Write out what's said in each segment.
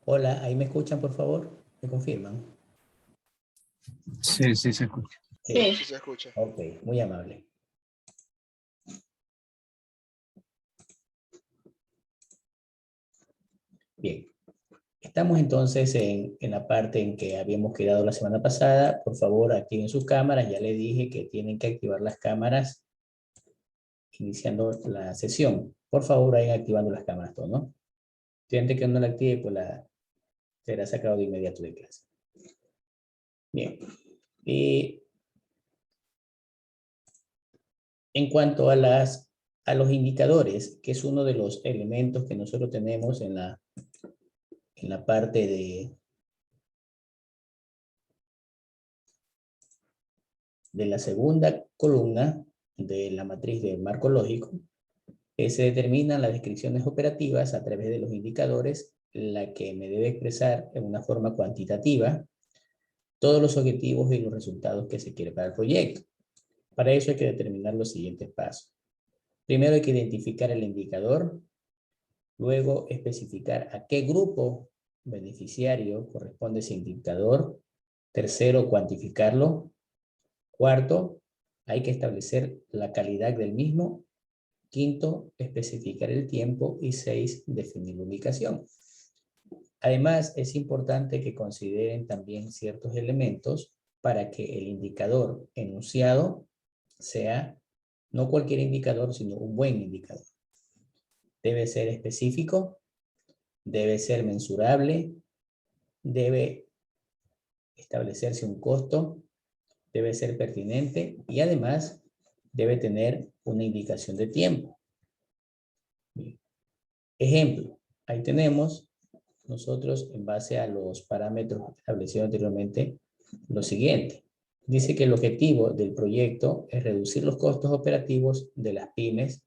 Hola, ¿ahí me escuchan, por favor? ¿Me confirman? Sí, sí se escucha. Sí. Sí se escucha. Ok, muy amable. Bien, estamos entonces en la parte en que habíamos quedado la semana pasada. Por favor, activen sus cámaras. Ya les dije que tienen que activar las cámaras iniciando la sesión. Por favor, vayan activando las cámaras todos, ¿no? Estudiante que no la active, pues será sacado de inmediato de clase. Bien. Y en cuanto a los indicadores, que es uno de los elementos que nosotros tenemos en la parte de la segunda columna de la matriz del marco lógico, se determinan las descripciones operativas a través de los indicadores, la que me debe expresar en una forma cuantitativa todos los objetivos y los resultados que se quiere para el proyecto. Para eso hay que determinar los siguientes pasos. Primero hay que identificar el indicador, luego especificar a qué grupo beneficiario corresponde ese indicador. Tercero, cuantificarlo. Cuarto, hay que establecer la calidad del mismo. Quinto, especificar el tiempo. Y 6, definir la ubicación. Además, es importante que consideren también ciertos elementos para que el indicador enunciado sea no cualquier indicador, sino un buen indicador. Debe ser específico, debe ser mensurable, debe establecerse un costo, debe ser pertinente y además debe tener una indicación de tiempo. Bien. Ejemplo, ahí tenemos nosotros en base a los parámetros establecidos anteriormente lo siguiente. Dice que el objetivo del proyecto es reducir los costos operativos de las pymes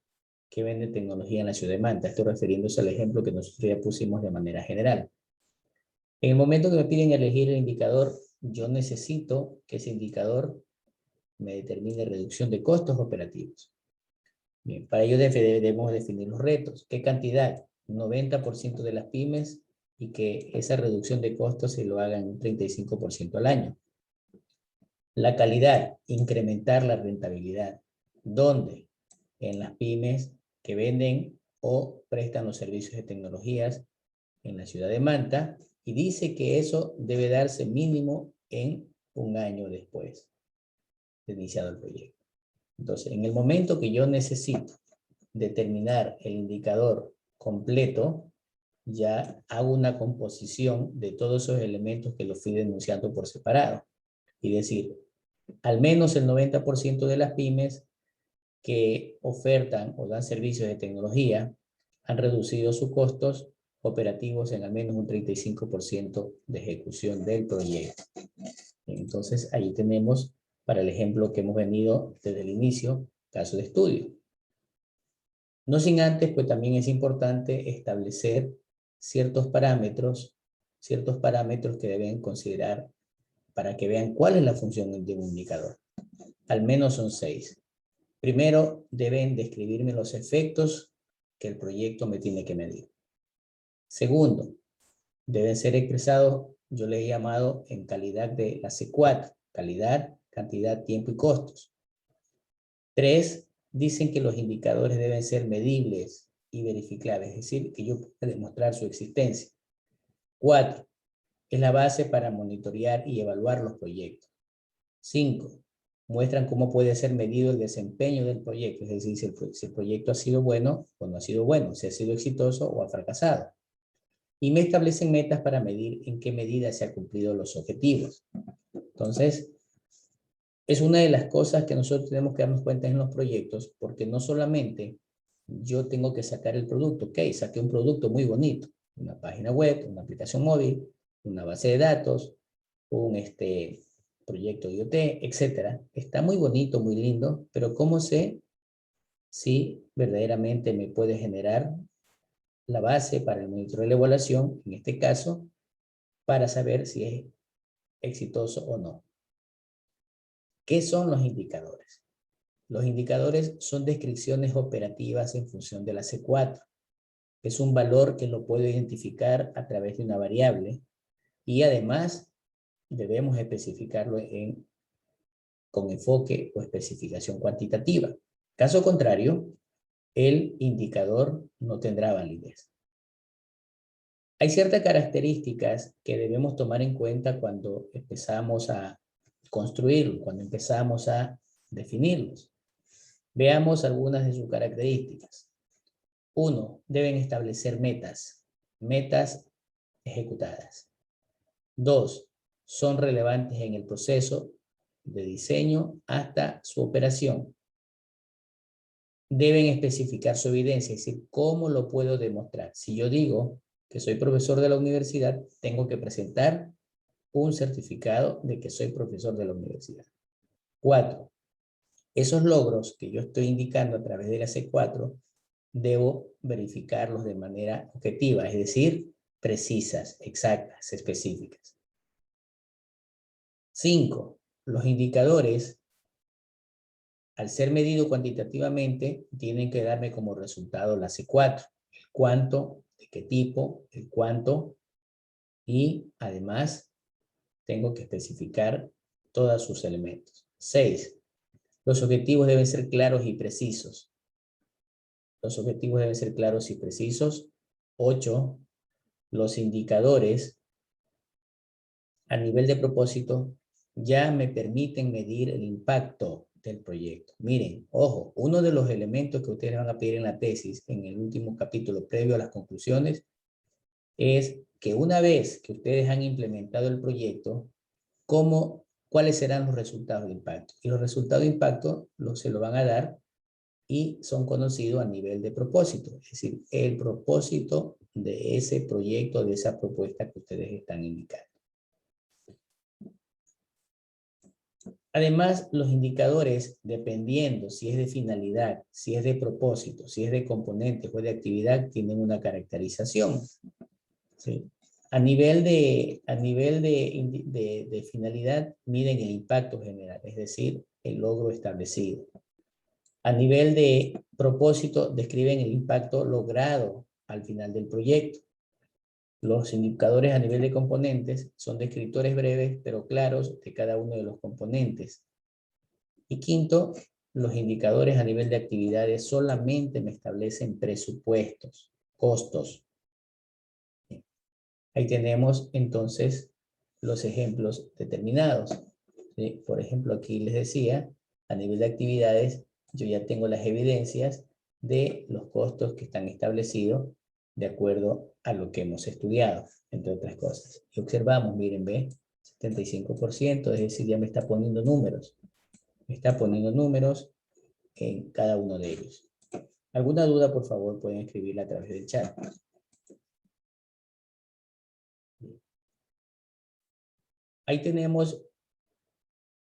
que venden tecnología en la ciudad de Manta. Estoy refiriéndose al ejemplo que nosotros ya pusimos de manera general. En el momento que me piden elegir el indicador, yo necesito que ese indicador me determine reducción de costos operativos. Bien, para ello debemos definir los retos. ¿Qué cantidad? 90% de las pymes y que esa reducción de costos se lo hagan un 35% al año. La calidad, incrementar la rentabilidad. ¿Dónde? En las pymes que venden o prestan los servicios de tecnologías en la ciudad de Manta, y dice que eso debe darse mínimo en un año después de iniciado el proyecto. Entonces, en el momento que yo necesito determinar el indicador completo, ya hago una composición de todos esos elementos que los fui denunciando por separado. Y decir, al menos el 90% de las pymes que ofertan o dan servicios de tecnología han reducido sus costos operativos en al menos un 35% de ejecución del proyecto. Entonces, ahí tenemos para el ejemplo que hemos venido desde el inicio, caso de estudio. No sin antes, pues también es importante establecer ciertos parámetros que deben considerar para que vean cuál es la función de un indicador. Al menos son 6. Primero, deben describirme los efectos que el proyecto me tiene que medir. Segundo, deben ser expresados, yo le he llamado en calidad de la C4, calidad, cantidad, tiempo y costos. 3, dicen que los indicadores deben ser medibles y verificables, es decir, que yo pueda demostrar su existencia. 4, es la base para monitorear y evaluar los proyectos. 5, muestran cómo puede ser medido el desempeño del proyecto, es decir, si el proyecto ha sido bueno o no ha sido bueno, si ha sido exitoso o ha fracasado. Y me establecen metas para medir en qué medida se han cumplido los objetivos. Entonces, es una de las cosas que nosotros tenemos que darnos cuenta en los proyectos, porque no solamente yo tengo que sacar el producto, ok, saqué un producto muy bonito, una página web, una aplicación móvil, una base de datos, un proyecto IoT, etcétera. Está muy bonito, muy lindo, pero ¿cómo sé si verdaderamente me puede generar la base para el monitoreo de la evaluación, en este caso, para saber si es exitoso o no? ¿Qué son los indicadores? Los indicadores son descripciones operativas en función de la C4. Es un valor que lo puedo identificar a través de una variable y además debemos especificarlo con enfoque o especificación cuantitativa. Caso contrario, el indicador no tendrá validez. Hay ciertas características que debemos tomar en cuenta cuando empezamos a construirlo, cuando empezamos a definirlos. Veamos algunas de sus características. 1. Deben establecer metas ejecutadas. 2. Son relevantes en el proceso de diseño hasta su operación. Deben especificar su evidencia, es decir, ¿cómo lo puedo demostrar? Si yo digo que soy profesor de la universidad, tengo que presentar un certificado de que soy profesor de la universidad. 4. Esos logros que yo estoy indicando a través de la C4, debo verificarlos de manera objetiva, es decir, precisas, exactas, específicas. 5. Los indicadores, al ser medido cuantitativamente, tienen que darme como resultado la C4. El cuánto, de qué tipo, el cuánto, y además tengo que especificar todos sus elementos. 6. Los objetivos deben ser claros y precisos. Los objetivos deben ser claros y precisos. 8. Los indicadores a nivel de propósito ya me permiten medir el impacto del proyecto. Miren, ojo, uno de los elementos que ustedes van a pedir en la tesis, en el último capítulo previo a las conclusiones, es que una vez que ustedes han implementado el proyecto, ¿cuáles serán los resultados de impacto? Y los resultados de impacto se lo van a dar y son conocidos a nivel de propósito, es decir, el propósito de ese proyecto, de esa propuesta que ustedes están indicando. Además, los indicadores, dependiendo si es de finalidad, si es de propósito, si es de componentes o de actividad, tienen una caracterización. ¿Sí? A nivel de finalidad, miden el impacto general, es decir, el logro establecido. A nivel de propósito, describen el impacto logrado al final del proyecto. Los indicadores a nivel de componentes son descriptores breves pero claros de cada uno de los componentes. Y quinto, los indicadores a nivel de actividades solamente me establecen presupuestos, costos. Ahí tenemos entonces los ejemplos determinados. ¿Sí? Por ejemplo, aquí les decía, a nivel de actividades, yo ya tengo las evidencias de los costos que están establecidos de acuerdo a lo que hemos estudiado, entre otras cosas. Y observamos, miren, ve, 75%, es decir, ya me está poniendo números. Me está poniendo números en cada uno de ellos. ¿Alguna duda, por favor, pueden escribirla a través del chat? Ahí tenemos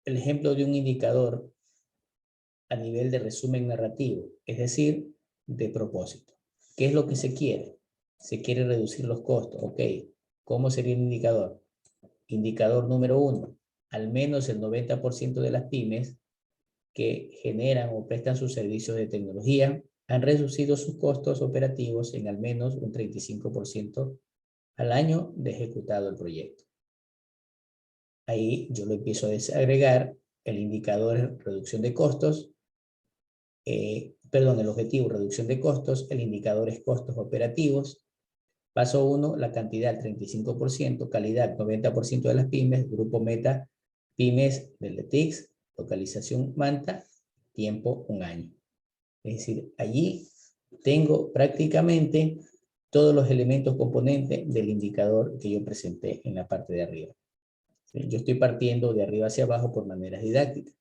el ejemplo de un indicador a nivel de resumen narrativo, es decir, de propósito. ¿Qué es lo que se quiere? Se quiere reducir los costos. Ok, ¿cómo sería el indicador? Indicador número 1. Al menos el 90% de las pymes que generan o prestan sus servicios de tecnología han reducido sus costos operativos en al menos un 35% al año de ejecutado el proyecto. Ahí yo lo empiezo a desagregar, el indicador reducción de costos, el objetivo reducción de costos, el indicador es costos operativos. Paso 1, la cantidad 35%, calidad 90% de las pymes, grupo meta pymes del DETICS, localización Manta, tiempo 1 año. Es decir, allí tengo prácticamente todos los elementos componentes del indicador que yo presenté en la parte de arriba. ¿Sí? Yo estoy partiendo de arriba hacia abajo por maneras didácticas,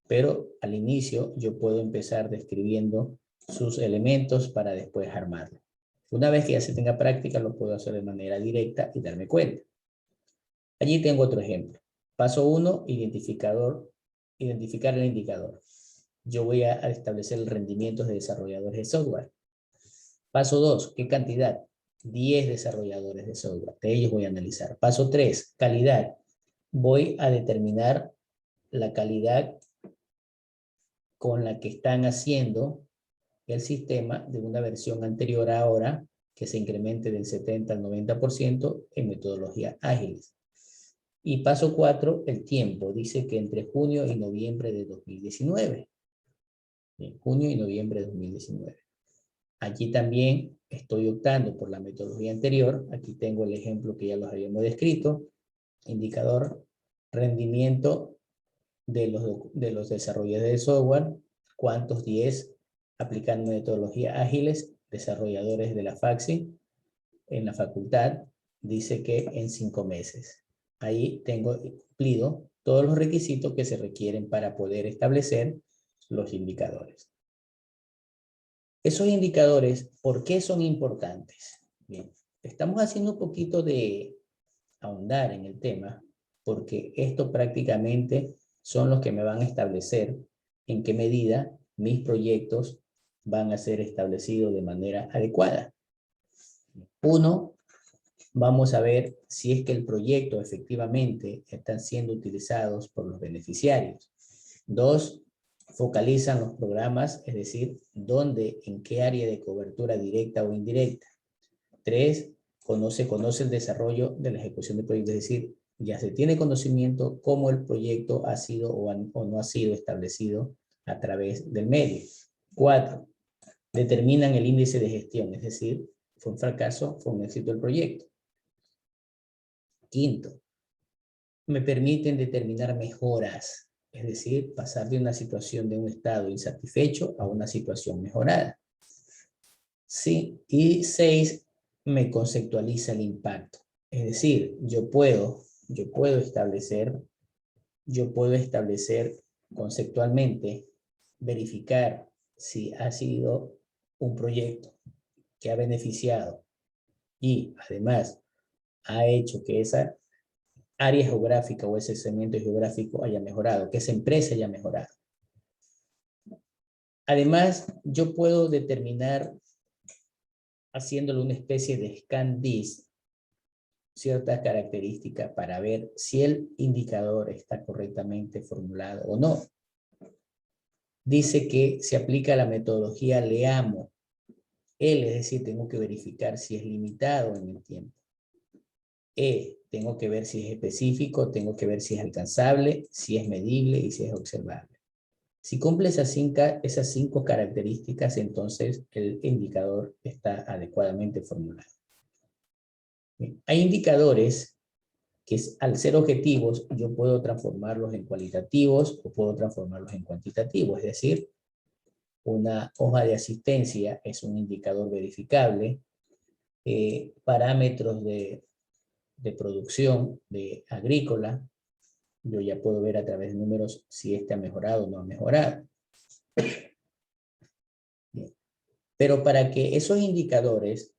pero al inicio yo puedo empezar describiendo sus elementos para después armarlo. Una vez que ya se tenga práctica, lo puedo hacer de manera directa y darme cuenta. Allí tengo otro ejemplo. Paso 1, identificar el indicador. Yo voy a establecer el rendimiento de desarrolladores de software. Paso 2, ¿qué cantidad? 10 desarrolladores de software. De ellos voy a analizar. Paso 3, calidad. Voy a determinar la calidad con la que están haciendo el sistema de una versión anterior a ahora que se incremente del 70 al 90% en metodologías ágiles. Y paso 4, el tiempo. Dice que entre junio y noviembre de 2019. En junio y noviembre de 2019. Aquí también estoy optando por la metodología anterior. Aquí tengo el ejemplo que ya los habíamos descrito. Indicador rendimiento de los desarrolladores de software. ¿Cuántos 10 aplican metodologías ágiles? Desarrolladores de la FAXI en la facultad. Dice que en 5 meses. Ahí tengo cumplido todos los requisitos que se requieren para poder establecer los indicadores. Esos indicadores, ¿por qué son importantes? Bien, estamos haciendo un poquito de ahondar en el tema, porque esto prácticamente son los que me van a establecer en qué medida mis proyectos van a ser establecidos de manera adecuada. Uno, vamos a ver si es que el proyecto efectivamente están siendo utilizados por los beneficiarios. Dos, focalizan los programas, es decir, dónde, en qué área de cobertura directa o indirecta. 3, conoce el desarrollo de la ejecución del proyecto, es decir, ya se tiene conocimiento cómo el proyecto ha sido o no ha sido establecido a través del medio. 4, determinan el índice de gestión, es decir, fue un fracaso, fue un éxito el proyecto. 5, me permiten determinar mejoras, es decir, pasar de una situación de un estado insatisfecho a una situación mejorada. Sí, y 6, me conceptualiza el impacto. Es decir, yo puedo establecer conceptualmente, verificar si ha sido un proyecto que ha beneficiado y además ha hecho que esa área geográfica o ese segmento geográfico haya mejorado, que esa empresa haya mejorado. Además, yo puedo determinar, haciéndole una especie de scan-disk, ciertas características para ver si el indicador está correctamente formulado o no. Dice que se aplica la metodología LEAMO. L, es decir, tengo que verificar si es limitado en el tiempo. E, tengo que ver si es específico, tengo que ver si es alcanzable, si es medible y si es observable. Si cumple esas 5 características, entonces el indicador está adecuadamente formulado. Bien, hay indicadores que al ser objetivos, yo puedo transformarlos en cualitativos o puedo transformarlos en cuantitativos. Es decir, una hoja de asistencia es un indicador verificable. Parámetros de producción de agrícola, yo ya puedo ver a través de números si este ha mejorado o no ha mejorado. Bien. Pero para que esos indicadores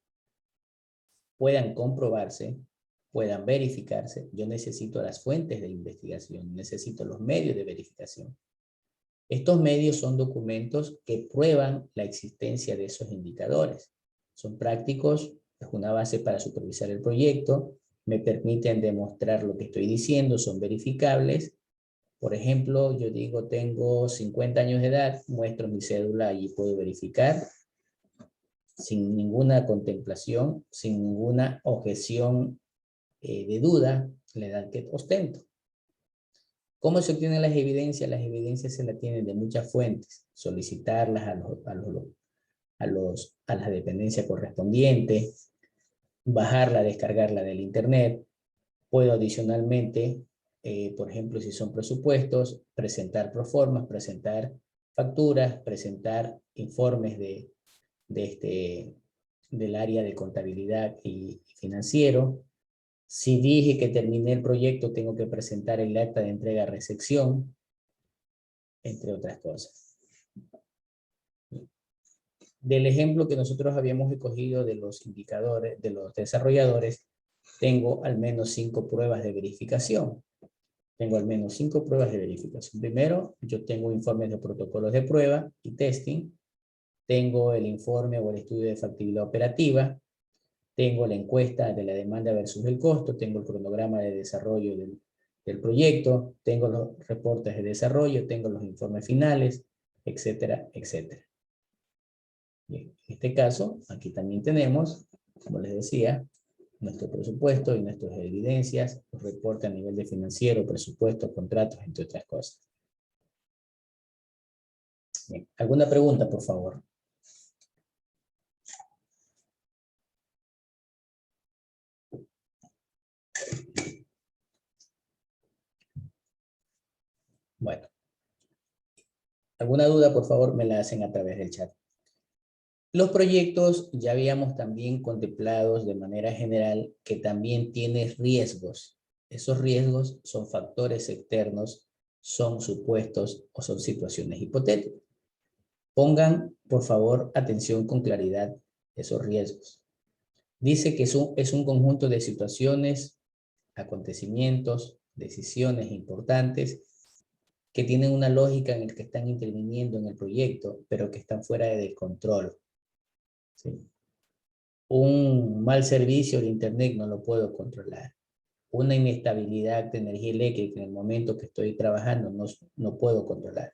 puedan comprobarse, puedan verificarse, yo necesito las fuentes de investigación, necesito los medios de verificación. Estos medios son documentos que prueban la existencia de esos indicadores. Son prácticos, es una base para supervisar el proyecto, me permiten demostrar lo que estoy diciendo, son verificables. Por ejemplo, yo digo, tengo 50 años de edad, muestro mi cédula y puedo verificar sin ninguna contemplación, sin ninguna objeción de duda, la edad que ostento. ¿Cómo se obtienen las evidencias? Las evidencias se las tienen de muchas fuentes. Solicitarlas a las dependencias correspondientes, bajarla, descargarla del internet. Puedo adicionalmente, por ejemplo, si son presupuestos, presentar proformas, presentar facturas, presentar informes del área de contabilidad y financiero. Si dije que terminé el proyecto, tengo que presentar el acta de entrega-recepción, entre otras cosas. Del ejemplo que nosotros habíamos escogido de los indicadores, de los desarrolladores, tengo al menos 5 pruebas de verificación. Tengo al menos 5 pruebas de verificación. Primero, yo tengo informes de protocolos de prueba y testing. Tengo el informe o el estudio de factibilidad operativa. Tengo la encuesta de la demanda versus el costo, tengo el cronograma de desarrollo del proyecto, tengo los reportes de desarrollo, tengo los informes finales, etcétera, etcétera. Bien, en este caso, aquí también tenemos como les decía, nuestro presupuesto y nuestras evidencias, los reportes a nivel de financiero, presupuesto, contratos, entre otras cosas. Bien. ¿Alguna pregunta, por favor? Bueno. ¿Alguna duda, por favor, me la hacen a través del chat? Los proyectos ya habíamos también contemplados de manera general que también tiene riesgos. Esos riesgos son factores externos, son supuestos o son situaciones hipotéticas. Pongan, por favor, atención con claridad esos riesgos. Dice que es un conjunto de situaciones, acontecimientos, decisiones importantes que tienen una lógica en el que están interviniendo en el proyecto, pero que están fuera de control. ¿Sí? Un mal servicio de internet no lo puedo controlar. Una inestabilidad de energía eléctrica en el momento que estoy trabajando no puedo controlar.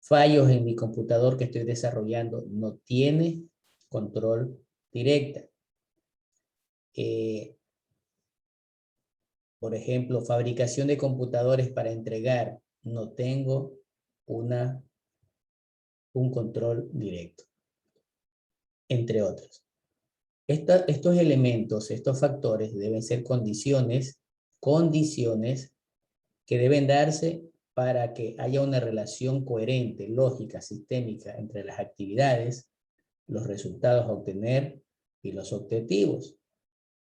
Fallos en mi computador que estoy desarrollando no tiene control directa. Por ejemplo, fabricación de computadores para entregar, no tengo un control directo, entre otros. Estos elementos, estos factores deben ser condiciones que deben darse para que haya una relación coherente, lógica, sistémica entre las actividades, los resultados a obtener y los objetivos.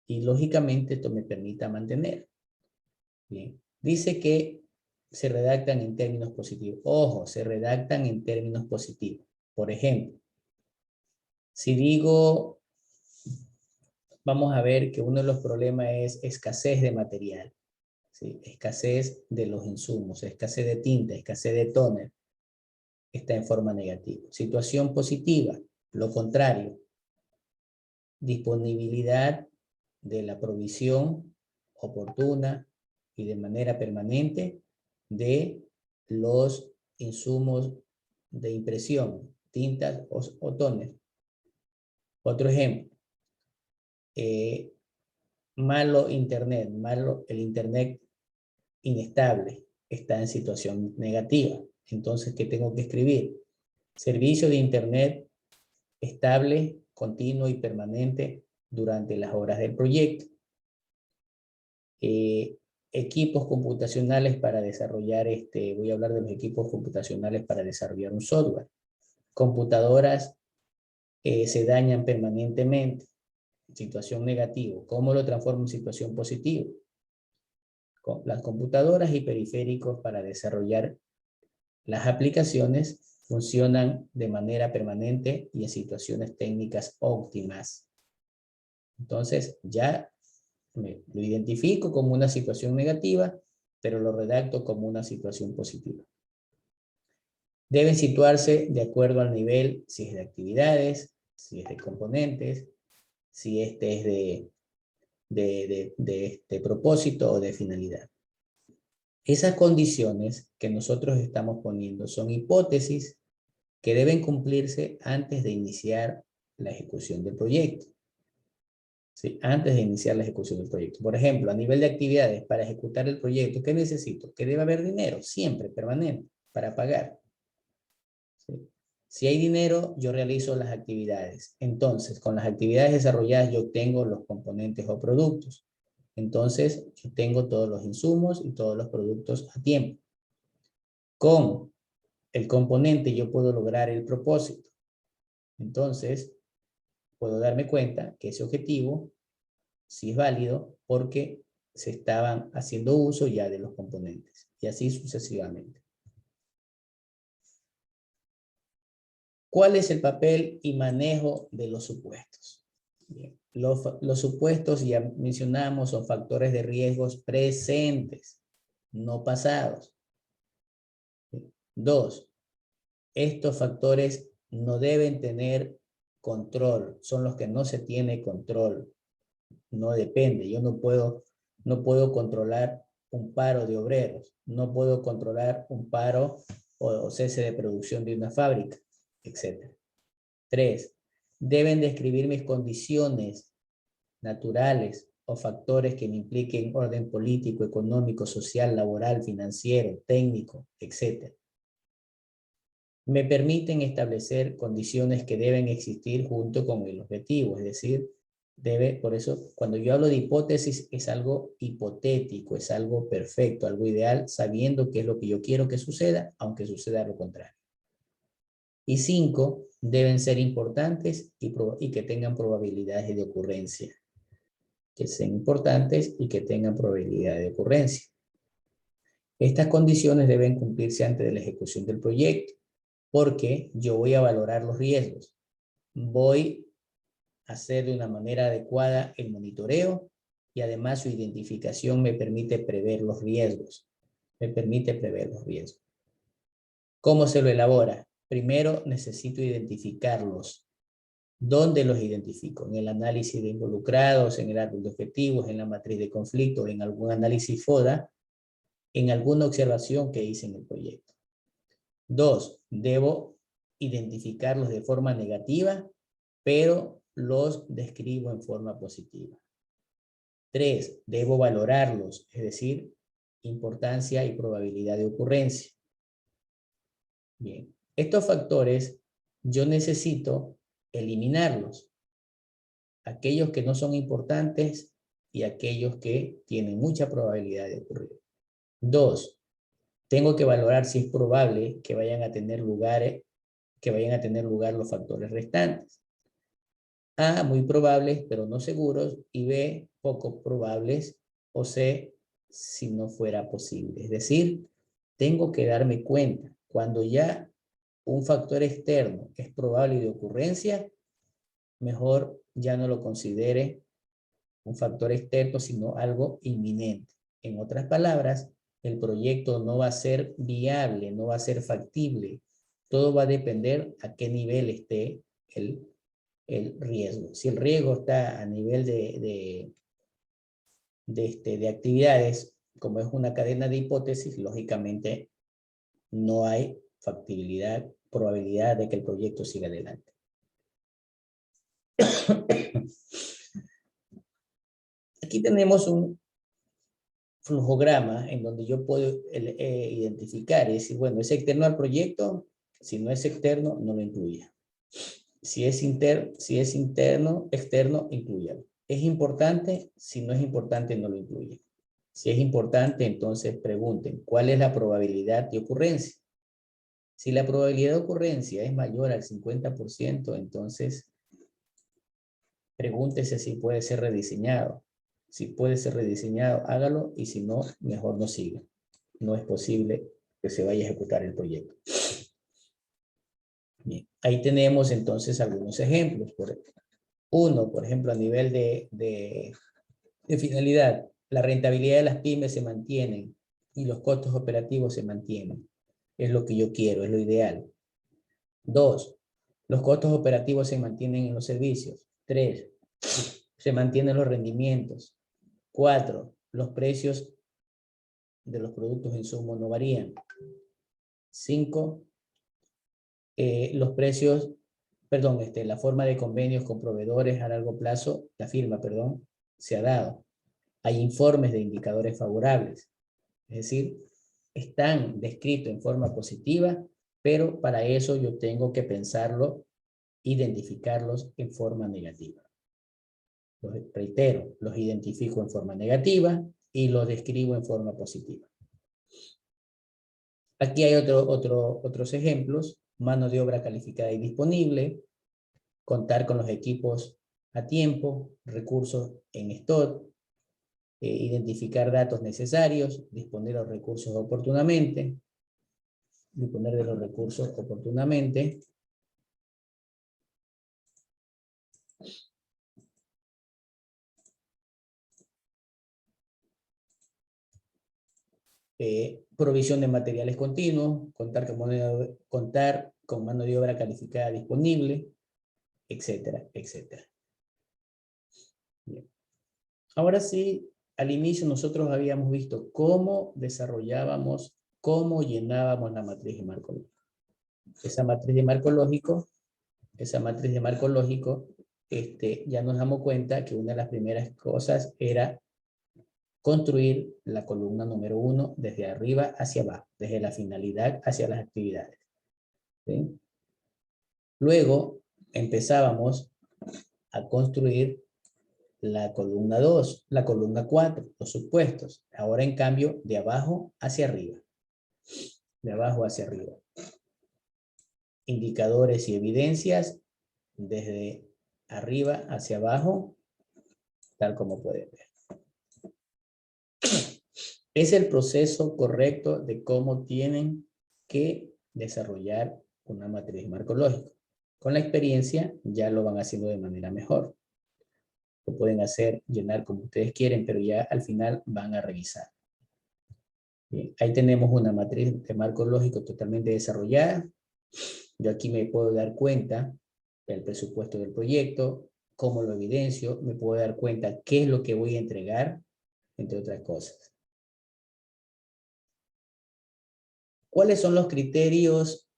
Y lógicamente esto me permita mantener. Bien. Dice que se redactan en términos positivos. Ojo, se redactan en términos positivos. Por ejemplo, si digo, vamos a ver que uno de los problemas es escasez de material, ¿sí? Escasez de los insumos, escasez de tinta, escasez de tóner, está en forma negativa. Situación positiva, lo contrario, disponibilidad de la provisión oportuna y de manera permanente de los insumos de impresión, tintas o tóner. Otro ejemplo, malo internet, el internet inestable, está en situación negativa. Entonces, ¿qué tengo que escribir? Servicio de internet estable, continuo y permanente durante las horas del proyecto. Equipos computacionales para desarrollar, voy a hablar de los equipos computacionales para desarrollar un software. Computadoras se dañan permanentemente. Situación negativa. ¿Cómo lo transformo en situación positiva? Las computadoras y periféricos para desarrollar las aplicaciones funcionan de manera permanente y en situaciones técnicas óptimas. Entonces, ya lo identifico como una situación negativa, pero lo redacto como una situación positiva. Deben situarse de acuerdo al nivel, si es de actividades, si es de componentes, si este es de propósito o de finalidad. Esas condiciones que nosotros estamos poniendo son hipótesis que deben cumplirse antes de iniciar la ejecución del proyecto. ¿Sí? Antes de iniciar la ejecución del proyecto. Por ejemplo, a nivel de actividades, para ejecutar el proyecto, ¿qué necesito? Que debe haber dinero, siempre, permanente, para pagar. ¿Sí? Si hay dinero, yo realizo las actividades. Entonces, con las actividades desarrolladas, yo obtengo los componentes o productos. Entonces, yo tengo todos los insumos y todos los productos a tiempo. Con el componente, yo puedo lograr el propósito. Entonces, puedo darme cuenta que ese objetivo sí es válido porque se estaban haciendo uso ya de los componentes. Y así sucesivamente. ¿Cuál es el papel y manejo de los supuestos? Bien. Los supuestos, ya mencionamos, son factores de riesgos presentes, no pasados. 2. Estos factores no deben tener control, son los que no se tiene control. No depende, yo no puedo controlar un paro de obreros, no puedo controlar un paro o cese de producción de una fábrica, etc. 3. Deben describir mis condiciones naturales o factores que me impliquen orden político, económico, social, laboral, financiero, técnico, etc. Me permiten establecer condiciones que deben existir junto con el objetivo, es decir, por eso cuando yo hablo de hipótesis es algo hipotético, es algo perfecto, algo ideal, sabiendo qué es lo que yo quiero que suceda, aunque suceda lo contrario. Y 5, deben ser importantes y que tengan probabilidades de ocurrencia. Que sean importantes y que tengan probabilidad de ocurrencia. Estas condiciones deben cumplirse antes de la ejecución del proyecto, porque yo voy a valorar los riesgos. Voy a hacer de una manera adecuada el monitoreo y además su identificación me permite prever los riesgos. Me permite prever los riesgos. ¿Cómo se lo elabora? Primero necesito identificarlos. ¿Dónde los identifico? En el análisis de involucrados, en el árbol de objetivos, en la matriz de conflicto, en algún análisis FODA, en alguna observación que hice en el proyecto. 2, debo identificarlos de forma negativa, pero los describo en forma positiva. 3, debo valorarlos, es decir, importancia y probabilidad de ocurrencia. Bien, estos factores yo necesito eliminarlos. Aquellos que no son importantes y aquellos que tienen mucha probabilidad de ocurrir. 2, tengo que valorar si es probable que vayan a tener lugar los factores restantes. A, muy probables, pero no seguros, y B, poco probables, o C, si no fuera posible. Es decir, tengo que darme cuenta, cuando ya un factor externo es probable de ocurrencia, mejor ya no lo considere un factor externo, sino algo inminente. En otras palabras, el proyecto no va a ser viable, no va a ser factible. Todo va a depender a qué nivel esté el riesgo. Si el riesgo está a nivel de actividades, como es una cadena de hipótesis, lógicamente no hay factibilidad, probabilidad de que el proyecto siga adelante. Aquí tenemos un flujograma en donde yo puedo identificar y decir, bueno, ¿es externo al proyecto? Si no es externo, no lo incluya. Si es interno, externo, inclúyalo. ¿Es importante? Si no es importante, no lo incluya. Si es importante, entonces pregunten, ¿cuál es la probabilidad de ocurrencia? Si la probabilidad de ocurrencia es mayor al 50%, entonces pregúntese si puede ser rediseñado. Si puede ser rediseñado, hágalo, y si no, mejor no siga. No es posible que se vaya a ejecutar el proyecto. Bien, ahí tenemos entonces algunos ejemplos. Uno, por ejemplo, a nivel de finalidad, la rentabilidad de las pymes se mantienen y los costos operativos se mantienen. Es lo que yo quiero, es lo ideal. 2, los costos operativos se mantienen en los servicios. 3, se mantienen los rendimientos. 4, los precios de los productos en insumos no varían. 5, los precios, la forma de convenios con proveedores a largo plazo, la firma, se ha dado. Hay informes de indicadores favorables. Es decir, están descritos en forma positiva, pero para eso yo tengo que pensarlo, identificarlos en forma negativa. Reitero, los identifico en forma negativa y los describo en forma positiva. Aquí hay otros ejemplos: mano de obra calificada y disponible, contar con los equipos a tiempo, recursos en stock, identificar datos necesarios, disponer de los recursos oportunamente, provisión de materiales continuos, contar con mano de obra calificada disponible, etcétera, etcétera. Bien. Ahora sí, al inicio nosotros habíamos visto cómo desarrollábamos, cómo llenábamos la matriz de marco lógico. Esa matriz de marco lógico esa matriz de marco lógico, ya nos damos cuenta que una de las primeras cosas era construir la columna número 1 desde arriba hacia abajo, desde la finalidad hacia las actividades. ¿Sí? Luego empezábamos a construir la columna 2, la columna 4, los supuestos. Ahora en cambio de abajo hacia arriba. De abajo hacia arriba. Indicadores y evidencias desde arriba hacia abajo, tal como pueden ver. Es el proceso correcto de cómo tienen que desarrollar una matriz marcológica. Con la experiencia ya lo van haciendo de manera mejor. Lo pueden hacer, llenar como ustedes quieren, pero ya al final van a revisar. Bien, ahí tenemos una matriz de marco lógico totalmente desarrollada. Yo aquí me puedo dar cuenta del presupuesto del proyecto, cómo lo evidencio, me puedo dar cuenta qué es lo que voy a entregar, entre otras cosas. ¿Cuáles son los criterios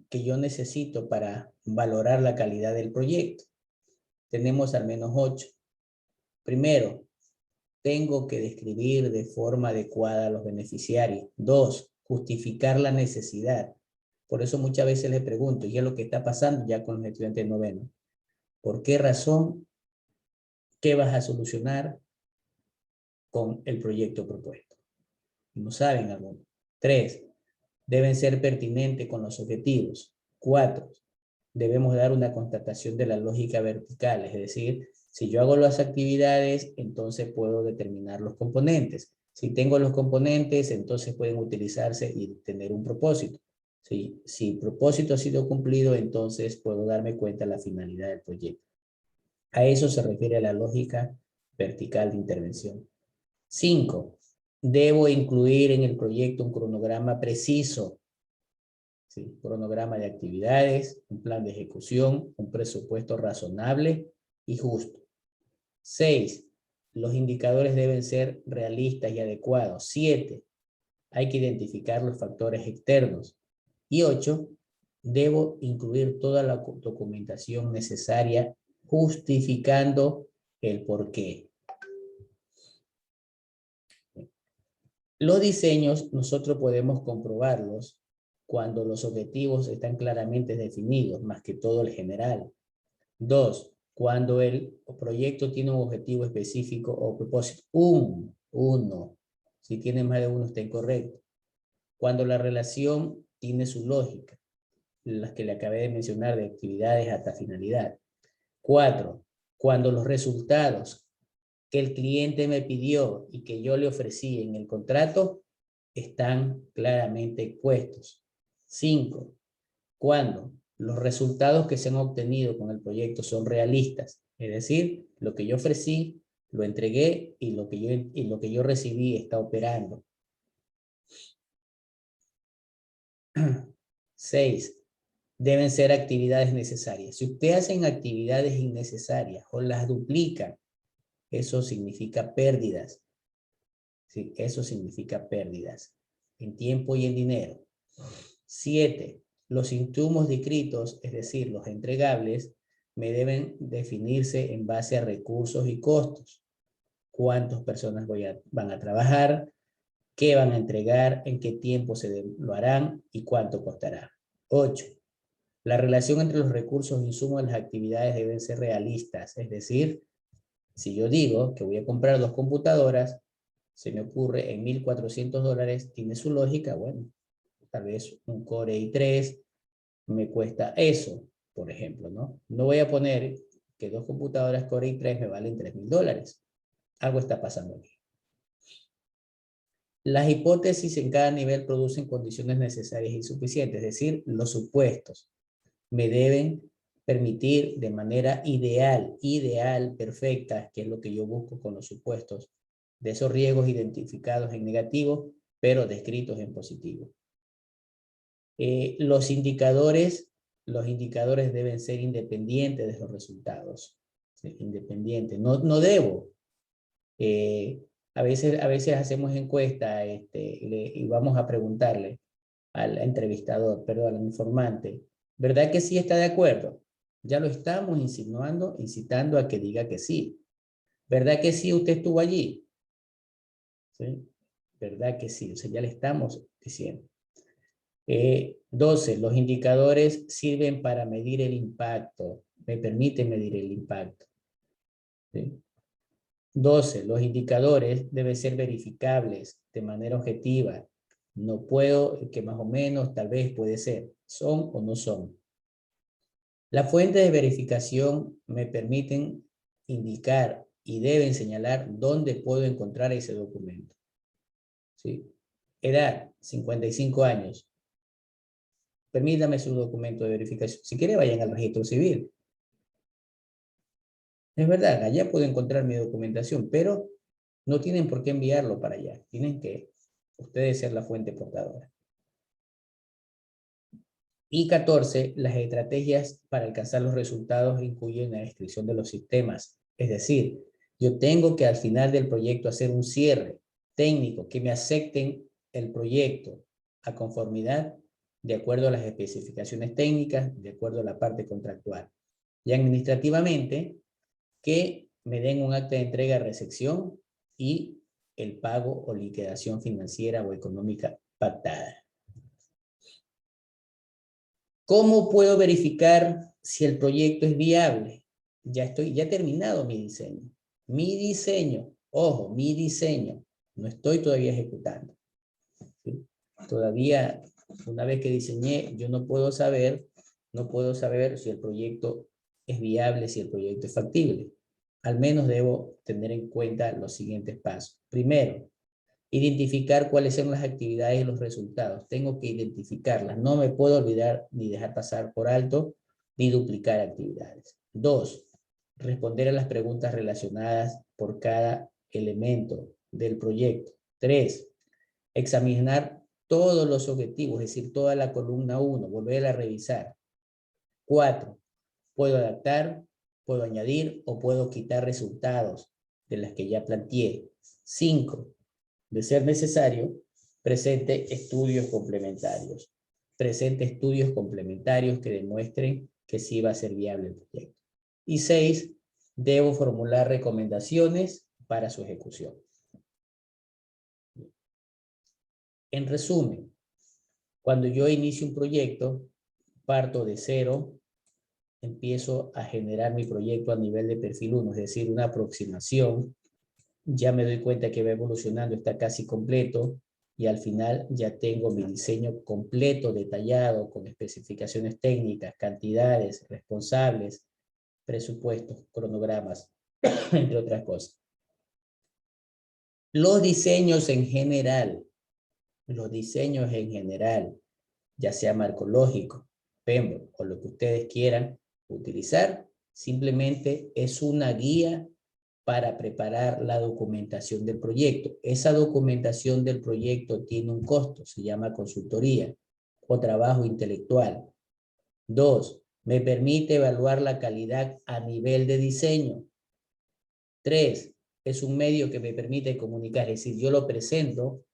que yo necesito para valorar la calidad del proyecto? Tenemos al menos 8. Primero, tengo que describir de forma adecuada a los beneficiarios. 2, justificar la necesidad. Por eso muchas veces les pregunto, y es lo que está pasando ya con los estudiantes de noveno. ¿Por qué razón? ¿Qué vas a solucionar con el proyecto propuesto? No saben algunos. 3, deben ser pertinentes con los objetivos. 4, debemos dar una constatación de la lógica vertical, es decir, si yo hago las actividades, entonces puedo determinar los componentes. Si tengo los componentes, entonces pueden utilizarse y tener un propósito. Si el propósito ha sido cumplido, entonces puedo darme cuenta de la finalidad del proyecto. A eso se refiere la lógica vertical de intervención. 5, debo incluir en el proyecto un cronograma preciso. ¿Sí? Cronograma de actividades, un plan de ejecución, un presupuesto razonable y justo. 6, los indicadores deben ser realistas y adecuados. 7, hay que identificar los factores externos. Y 8, debo incluir toda la documentación necesaria justificando el porqué. Los diseños nosotros podemos comprobarlos cuando los objetivos están claramente definidos, más que todo el general. 2, cuando el proyecto tiene un objetivo específico o propósito. Uno. Si tiene más de uno está incorrecto. Cuando la relación tiene su lógica, las que le acabé de mencionar de actividades hasta finalidad. 4, cuando los resultados que el cliente me pidió y que yo le ofrecí en el contrato están claramente expuestos. 5, cuando los resultados que se han obtenido con el proyecto son realistas, es decir, lo que yo ofrecí, lo entregué y lo que yo recibí está operando. 6, deben ser actividades necesarias. Si usted hacen actividades innecesarias o las duplica, eso significa pérdidas. Sí, eso significa pérdidas en tiempo y en dinero. 7, los insumos descritos, es decir, los entregables, me deben definirse en base a recursos y costos. ¿Cuántas personas van a trabajar? ¿Qué van a entregar? ¿En qué tiempo lo harán? ¿Y cuánto costará? 8, la relación entre los recursos e insumos de las actividades deben ser realistas. Es decir, si yo digo que voy a comprar 2 computadoras, se me ocurre en $1,400, tiene su lógica, bueno, tal vez un Core i3 me cuesta eso, por ejemplo, ¿no? No voy a poner que 2 computadoras Core i3 me valen $3,000. Algo está pasando aquí. Las hipótesis en cada nivel producen condiciones necesarias y suficientes, es decir, los supuestos me deben permitir de manera ideal, perfecta, que es lo que yo busco con los supuestos, de esos riesgos identificados en negativo, pero descritos en positivo. Los indicadores deben ser independientes de los resultados. ¿Sí? Independientes. No debo. A veces hacemos encuesta y vamos a preguntarle al entrevistador, perdón, al informante, ¿verdad que sí está de acuerdo? Ya lo estamos insinuando, incitando a que diga que sí. ¿Verdad que sí usted estuvo allí? ¿Sí? ¿Verdad que sí? O sea, ya le estamos diciendo. 12. Los indicadores sirven para medir el impacto. Me permite medir el impacto. ¿Sí? 12. Los indicadores deben ser verificables de manera objetiva. No puedo, que más o menos, tal vez puede ser. ¿Son o no son? Las fuentes de verificación me permiten indicar y deben señalar dónde puedo encontrar ese documento. ¿Sí? Edad, 55 años. Permítame su documento de verificación. Si quiere, vayan al registro civil. Es verdad, allá puedo encontrar mi documentación, pero no tienen por qué enviarlo para allá. Tienen que ustedes ser la fuente portadora. Y 14, las estrategias para alcanzar los resultados incluyen la descripción de los sistemas. Es decir, yo tengo que al final del proyecto hacer un cierre técnico, que me acepten el proyecto a conformidad de acuerdo a las especificaciones técnicas, de acuerdo a la parte contractual. Y administrativamente, que me den un acta de entrega-recepción y el pago o liquidación financiera o económica pactada. ¿Cómo puedo verificar si el proyecto es viable? Ya he terminado mi diseño. Mi diseño, ojo, mi diseño. No estoy todavía ejecutando. ¿Sí? Todavía, una vez que diseñé, yo no puedo saber si el proyecto es viable, si el proyecto es factible. Al menos debo tener en cuenta los siguientes pasos. Primero, identificar cuáles son las actividades y los resultados. Tengo que identificarlas. No me puedo olvidar ni dejar pasar por alto ni duplicar actividades. 2. Responder a las preguntas relacionadas por cada elemento del proyecto. 3. Examinar todos los objetivos, es decir, toda la columna 1, volver a revisar. 4. Puedo adaptar, puedo añadir o puedo quitar resultados de las que ya planteé. 5. De ser necesario, presente estudios complementarios. Presente estudios complementarios que demuestren que sí va a ser viable el proyecto. Y 6. Debo formular recomendaciones para su ejecución. En resumen, cuando yo inicio un proyecto, parto de cero, empiezo a generar mi proyecto a nivel de perfil 1, es decir, una aproximación. Ya me doy cuenta que va evolucionando, está casi completo y al final ya tengo mi diseño completo, detallado, con especificaciones técnicas, cantidades, responsables, presupuestos, cronogramas, entre otras cosas. Los diseños en general, ya sea marcológico, PEMBO o lo que ustedes quieran utilizar, simplemente es una guía para preparar la documentación del proyecto. Esa documentación del proyecto tiene un costo, se llama consultoría o trabajo intelectual. 2, me permite evaluar la calidad a nivel de diseño. 3, es un medio que me permite comunicar, es decir, yo lo presento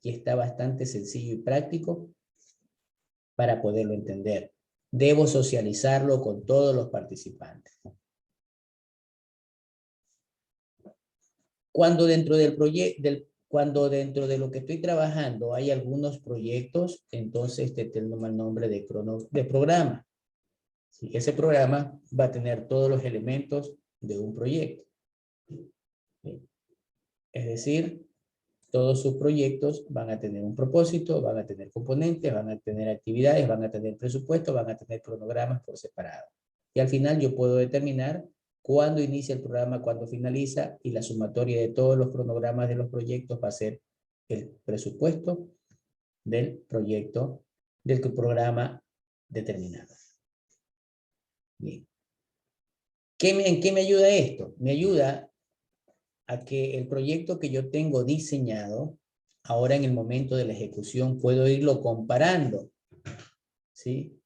y está bastante sencillo y práctico para poderlo entender. Debo socializarlo con todos los participantes. Cuando dentro del proyecto, cuando dentro de lo que estoy trabajando hay algunos proyectos, entonces tengo el nombre de programa. ¿Sí? Ese programa va a tener todos los elementos de un proyecto. ¿Sí? Es decir, todos sus proyectos van a tener un propósito, van a tener componentes, van a tener actividades, van a tener presupuesto, van a tener cronogramas por separado. Y al final yo puedo determinar cuándo inicia el programa, cuándo finaliza, y la sumatoria de todos los cronogramas de los proyectos va a ser el presupuesto del proyecto, del programa determinado. Bien. ¿En qué me ayuda esto? Me ayuda a que el proyecto que yo tengo diseñado, ahora en el momento de la ejecución, puedo irlo comparando. ¿Sí?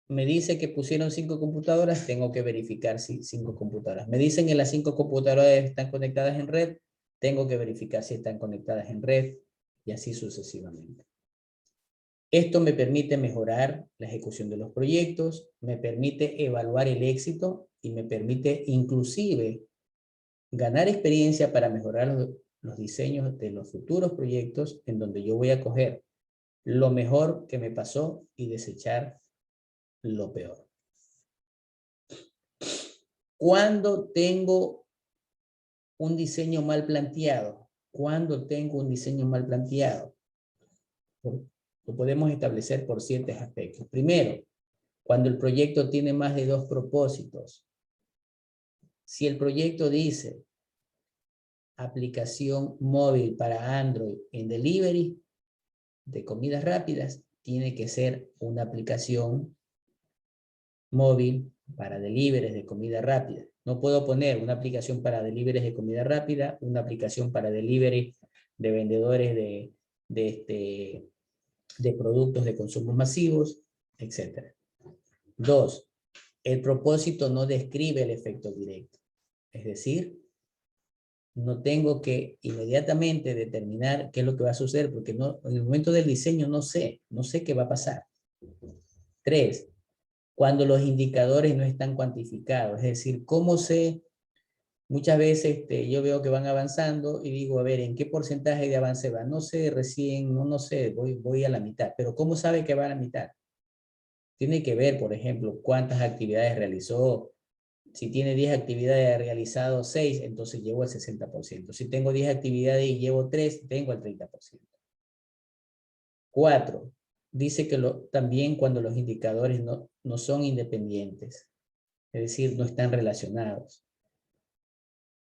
Me dice que pusieron 5 computadoras, tengo que verificar si 5 computadoras. Me dicen que las 5 computadoras están conectadas en red, tengo que verificar si están conectadas en red, y así sucesivamente. Esto me permite mejorar la ejecución de los proyectos, me permite evaluar el éxito y me permite inclusive ganar experiencia para mejorar los diseños de los futuros proyectos en donde yo voy a coger lo mejor que me pasó y desechar lo peor. Cuando tengo un diseño mal planteado, lo podemos establecer por ciertos aspectos. Primero, cuando el proyecto tiene más de 2 propósitos. Si el proyecto dice aplicación móvil para Android en delivery de comidas rápidas, tiene que ser una aplicación móvil para deliveries de comida rápida. No puedo poner una aplicación para deliveries de comida rápida, una aplicación para delivery de vendedores de productos de consumos masivos, etc. 2. El propósito no describe el efecto directo. Es decir, no tengo que inmediatamente determinar qué es lo que va a suceder, porque no, en el momento del diseño no sé qué va a pasar. 3. Cuando los indicadores no están cuantificados, es decir, ¿cómo sé? Muchas veces yo veo que van avanzando y digo, a ver, ¿en qué porcentaje de avance va? No sé, recién, no sé, voy a la mitad, pero ¿cómo sabe que va a la mitad? Tiene que ver, por ejemplo, cuántas actividades realizó. Si tiene 10 actividades, ha realizado 6, entonces llevo el 60%. Si tengo 10 actividades y llevo 3, tengo el 30%. 4. Dice que también cuando los indicadores no son independientes, es decir, no están relacionados.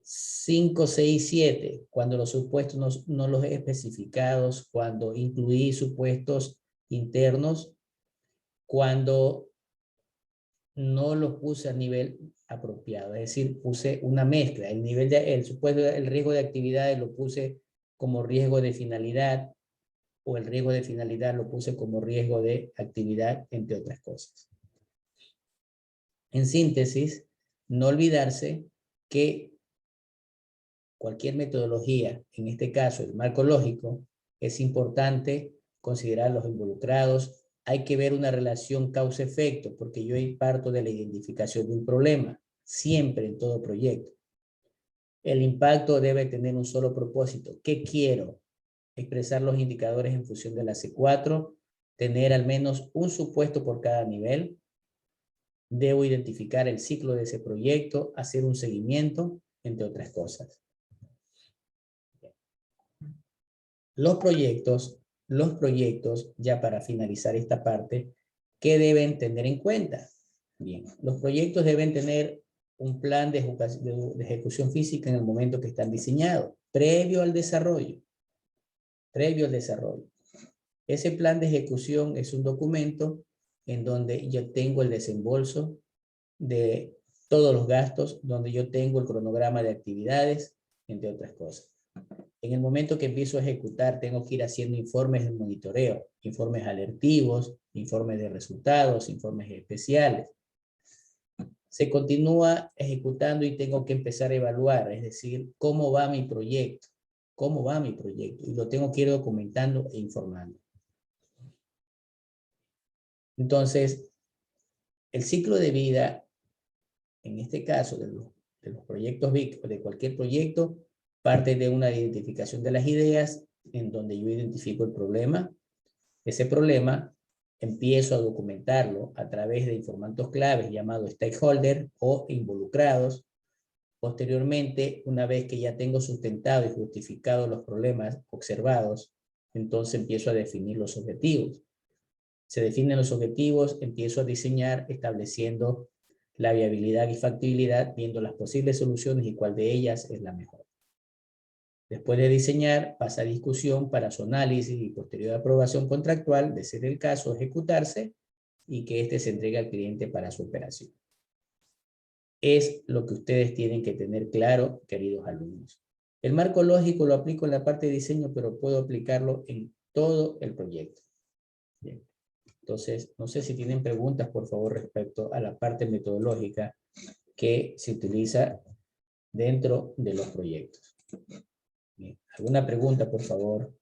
5, 6, 7, cuando los supuestos no los he especificados, cuando incluí supuestos internos, cuando no los puse a nivel apropiado, es decir, puse una mezcla, el supuesto, el riesgo de actividades lo puse como riesgo de finalidad, o el riesgo de finalidad lo puse como riesgo de actividad, entre otras cosas. En síntesis, no olvidarse que cualquier metodología, en este caso el marco lógico, es importante considerar los involucrados. Hay que ver una relación causa-efecto, porque yo parto de la identificación de un problema, siempre en todo proyecto. El impacto debe tener un solo propósito. ¿Qué quiero? Expresar los indicadores en función de la C4, tener al menos un supuesto por cada nivel. Debo identificar el ciclo de ese proyecto, hacer un seguimiento, entre otras cosas. Los proyectos, ya para finalizar esta parte, ¿qué deben tener en cuenta? Bien, los proyectos deben tener un plan de ejecución física en el momento que están diseñados, previo al desarrollo. Ese plan de ejecución es un documento en donde yo tengo el desembolso de todos los gastos, donde yo tengo el cronograma de actividades, entre otras cosas. En el momento que empiezo a ejecutar, tengo que ir haciendo informes de monitoreo, informes alertivos, informes de resultados, informes especiales. Se continúa ejecutando y tengo que empezar a evaluar, es decir, cómo va mi proyecto, y lo tengo que ir documentando e informando. Entonces, el ciclo de vida, en este caso de los proyectos BIC o de cualquier proyecto, parte de una identificación de las ideas, en donde yo identifico el problema. Ese problema empiezo a documentarlo a través de informantes claves llamados stakeholder o involucrados. Posteriormente, una vez que ya tengo sustentado y justificado los problemas observados, entonces empiezo a definir los objetivos. Se definen los objetivos, empiezo a diseñar estableciendo la viabilidad y factibilidad, viendo las posibles soluciones y cuál de ellas es la mejor. Después de diseñar, pasa a discusión para su análisis y posterior aprobación contractual, de ser el caso, ejecutarse y que éste se entregue al cliente para su operación. Es lo que ustedes tienen que tener claro, queridos alumnos. El marco lógico lo aplico en la parte de diseño, pero puedo aplicarlo en todo el proyecto. Bien. Entonces, no sé si tienen preguntas, por favor, respecto a la parte metodológica que se utiliza dentro de los proyectos. Bien. ¿Alguna pregunta, por favor?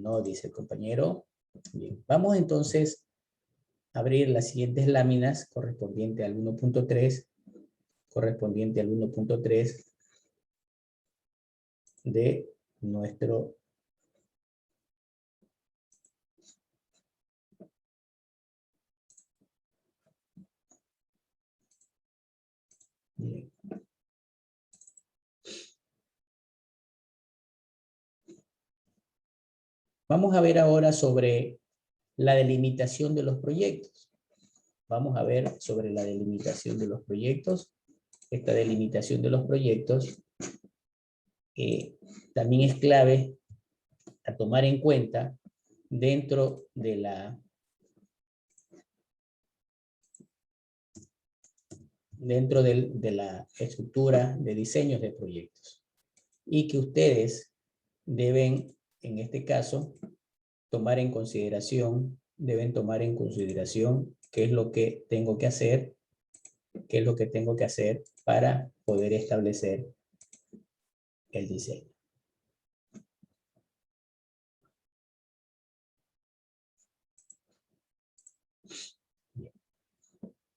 No, dice el compañero. Bien, vamos entonces a abrir las siguientes láminas correspondiente al 1.3, correspondiente al 1.3 de nuestro bien. Vamos a ver ahora sobre la delimitación de los proyectos. Vamos a ver sobre la delimitación de los proyectos. Esta delimitación de los proyectos también es clave a tomar en cuenta dentro de la estructura de diseños de proyectos. Y que ustedes deben, en este caso, deben tomar en consideración qué es lo que tengo que hacer, para poder establecer el diseño. Bien.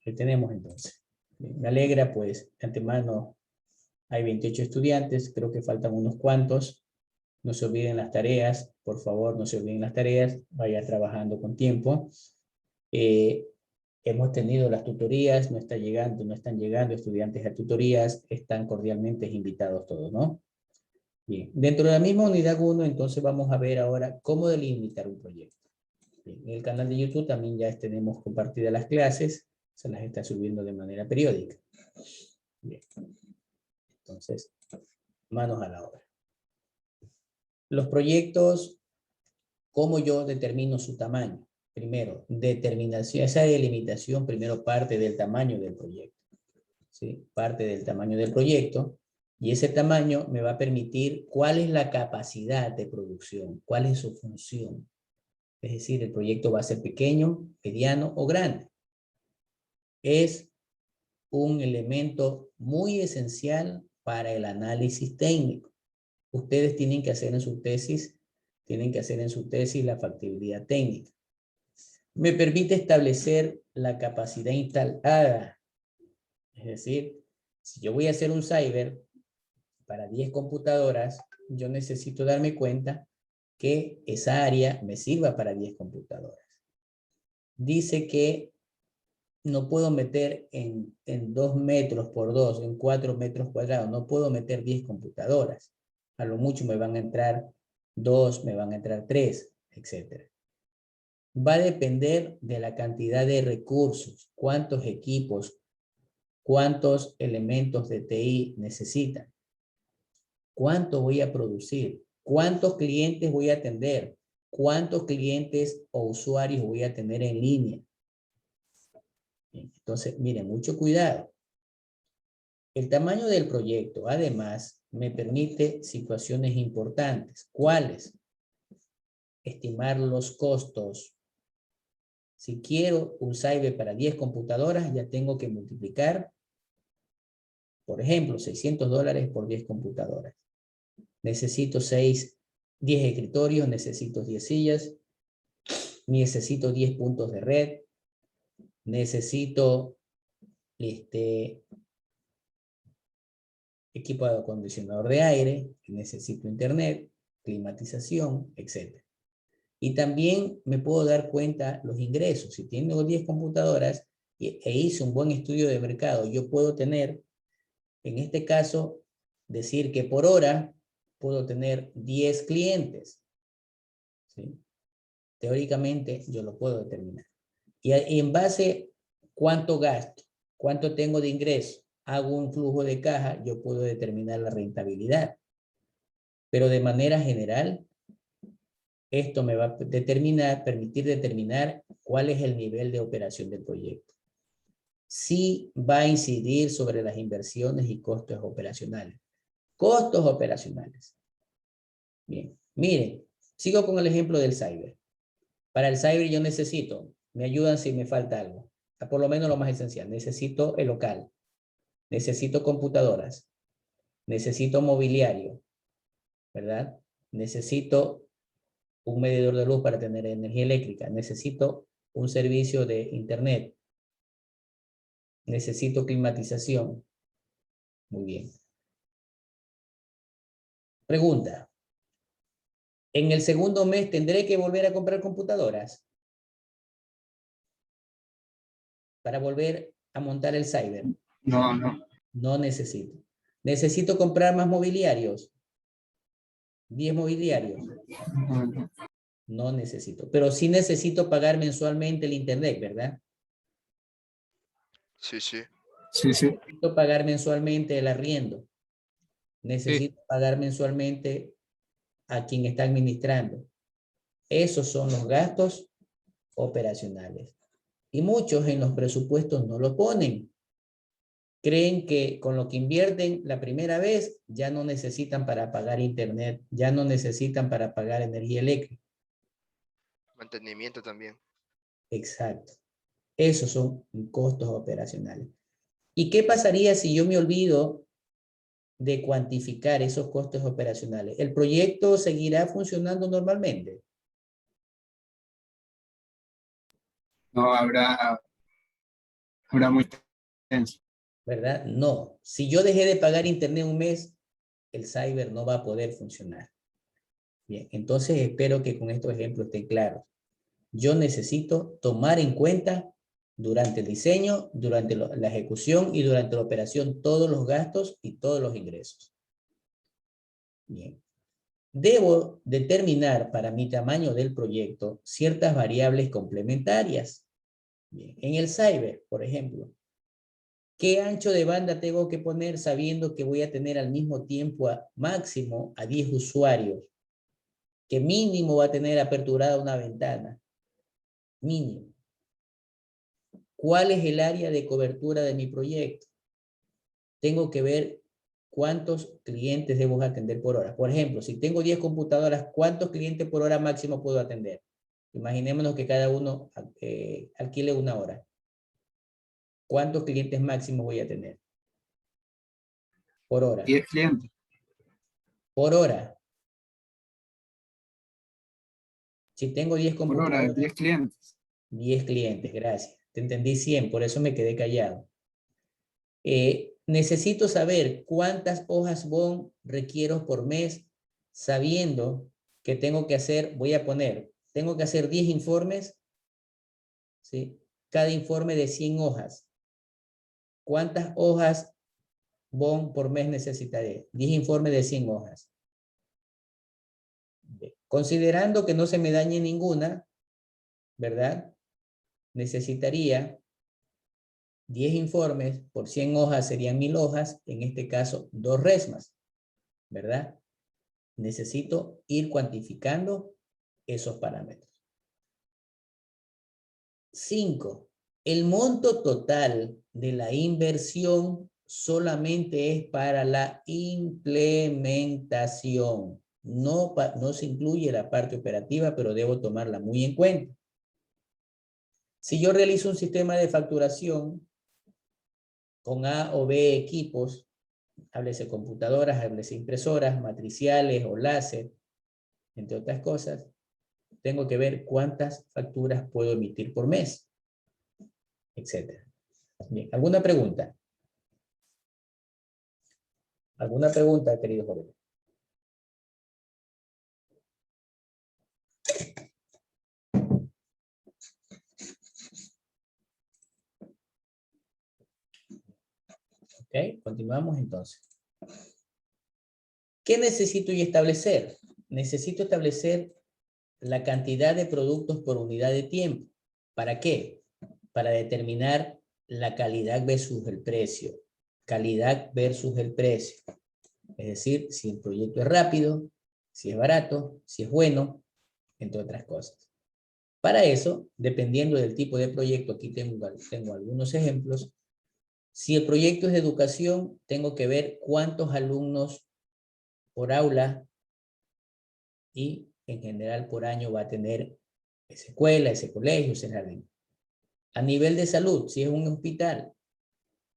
¿Qué tenemos entonces? Bien. Me alegra, pues, de antemano hay 28 estudiantes, creo que faltan unos cuantos. No se olviden las tareas, por favor, no se olviden las tareas, vaya trabajando con tiempo. Hemos tenido las tutorías, no están llegando estudiantes a tutorías, están cordialmente invitados todos, ¿no? Bien, dentro de la misma unidad 1, entonces vamos a ver ahora cómo delimitar un proyecto. Bien, en el canal de YouTube también ya tenemos compartidas las clases, se las está subiendo de manera periódica. Bien, entonces, manos a la obra. Los proyectos, ¿cómo yo determino su tamaño? Primero, determinación, esa delimitación primero parte del tamaño del proyecto. ¿Sí? Parte del tamaño del proyecto. Y ese tamaño me va a permitir cuál es la capacidad de producción, cuál es su función. Es decir, el proyecto va a ser pequeño, mediano o grande. Es un elemento muy esencial para el análisis técnico. Ustedes tienen que hacer en su tesis la factibilidad técnica. Me permite establecer la capacidad instalada. Es decir, si yo voy a hacer un cyber para 10 computadoras, yo necesito darme cuenta que esa área me sirva para 10 computadoras. Dice que no puedo meter en 2 metros por 2, en 4 metros cuadrados, no puedo meter 10 computadoras. A lo mucho me van a entrar 2, me van a entrar 3, etc. Va a depender de la cantidad de recursos, cuántos equipos, cuántos elementos de TI necesitan, cuánto voy a producir, cuántos clientes voy a atender, cuántos clientes o usuarios voy a tener en línea. Entonces, miren, mucho cuidado. El tamaño del proyecto, además, me permite situaciones importantes. ¿Cuáles? Estimar los costos. Si quiero un cyber para 10 computadoras, ya tengo que multiplicar, por ejemplo, $600 por 10 computadoras. Necesito 10 escritorios, necesito 10 sillas, necesito 10 puntos de red, necesito equipo de acondicionador de aire, necesito internet, climatización, etc. Y también me puedo dar cuenta los ingresos. Si tengo 10 computadoras e hice un buen estudio de mercado, yo puedo tener, en este caso, decir que por hora puedo tener 10 clientes. ¿Sí? Teóricamente yo lo puedo determinar. Y en base, ¿cuánto gasto? ¿Cuánto tengo de ingreso? Hago un flujo de caja, yo puedo determinar la rentabilidad. Pero de manera general, esto me va a permitir determinar cuál es el nivel de operación del proyecto. Sí va a incidir sobre las inversiones y costos operacionales. Costos operacionales. Bien, miren, sigo con el ejemplo del cyber. Para el cyber yo necesito, me ayudan si me falta algo, por lo menos lo más esencial. Necesito el local, necesito computadoras, necesito mobiliario, ¿verdad? Necesito un medidor de luz para tener energía eléctrica, necesito un servicio de internet, necesito climatización. Muy bien. Pregunta. ¿En el segundo mes tendré que volver a comprar computadoras para volver a montar el cyber? No, no. No necesito. ¿Necesito comprar más mobiliarios? 10 mobiliarios. No, no. No necesito. Pero sí necesito pagar mensualmente el internet, ¿verdad? Sí, sí. Sí, sí. Necesito pagar mensualmente el arriendo. Necesito pagar mensualmente a quien está administrando. Esos son los gastos operacionales. Y muchos en los presupuestos no lo ponen. Creen que con lo que invierten la primera vez ya no necesitan para pagar internet, ya no necesitan para pagar energía eléctrica. Mantenimiento también. Exacto. Esos son costos operacionales. ¿Y qué pasaría si yo me olvido de cuantificar esos costos operacionales? ¿El proyecto seguirá funcionando normalmente? No, habrá muy tenso. ¿Verdad? No. Si yo dejé de pagar internet un mes, el cyber no va a poder funcionar. Bien, entonces espero que con estos ejemplos estén claros. Yo necesito tomar en cuenta durante el diseño, durante la ejecución y durante la operación todos los gastos y todos los ingresos. Bien. Debo determinar para mi tamaño del proyecto ciertas variables complementarias. Bien. En el cyber, por ejemplo, ¿qué ancho de banda tengo que poner sabiendo que voy a tener al mismo tiempo máximo a 10 usuarios? Que mínimo va a tener aperturada una ventana. Mínimo. ¿Cuál es el área de cobertura de mi proyecto? Tengo que ver cuántos clientes debo atender por hora. Por ejemplo, si tengo 10 computadoras, ¿cuántos clientes por hora máximo puedo atender? Imaginémonos que cada uno alquile una hora. ¿Cuántos clientes máximos voy a tener? Por hora. 10 clientes. Por hora. Si tengo 10 Por hora, computadoras, 10 clientes. 10 clientes, gracias. Te entendí 100, por eso me quedé callado. Necesito saber cuántas hojas BOM requiero por mes, sabiendo que tengo que hacer, voy a poner, tengo que hacer 10 informes, ¿sí? Cada informe de 100 hojas. ¿Cuántas hojas BOM por mes necesitaré? 10 informes de 100 hojas. Considerando que no se me dañe ninguna, ¿verdad? Necesitaría 10 informes por 100 hojas serían 1000 hojas, en este caso 2 resmas, ¿verdad? Necesito ir cuantificando esos parámetros. 5. El monto total de la inversión solamente es para la implementación. No se incluye la parte operativa, pero debo tomarla muy en cuenta. Si yo realizo un sistema de facturación con A o B equipos, háblese computadoras, háblese impresoras, matriciales o láser, entre otras cosas, tengo que ver cuántas facturas puedo emitir por mes, etcétera. Bien, ¿alguna pregunta? ¿Alguna pregunta, querido joven? Ok, continuamos entonces. ¿Qué necesito yo establecer? Necesito establecer la cantidad de productos por unidad de tiempo. ¿Para qué? Para determinar la calidad versus el precio. Calidad versus el precio. Es decir, si el proyecto es rápido, si es barato, si es bueno, entre otras cosas. Para eso, dependiendo del tipo de proyecto, aquí tengo algunos ejemplos. Si el proyecto es de educación, tengo que ver cuántos alumnos por aula y en general por año va a tener esa escuela, ese colegio, ese jardín. A nivel de salud, si es un hospital,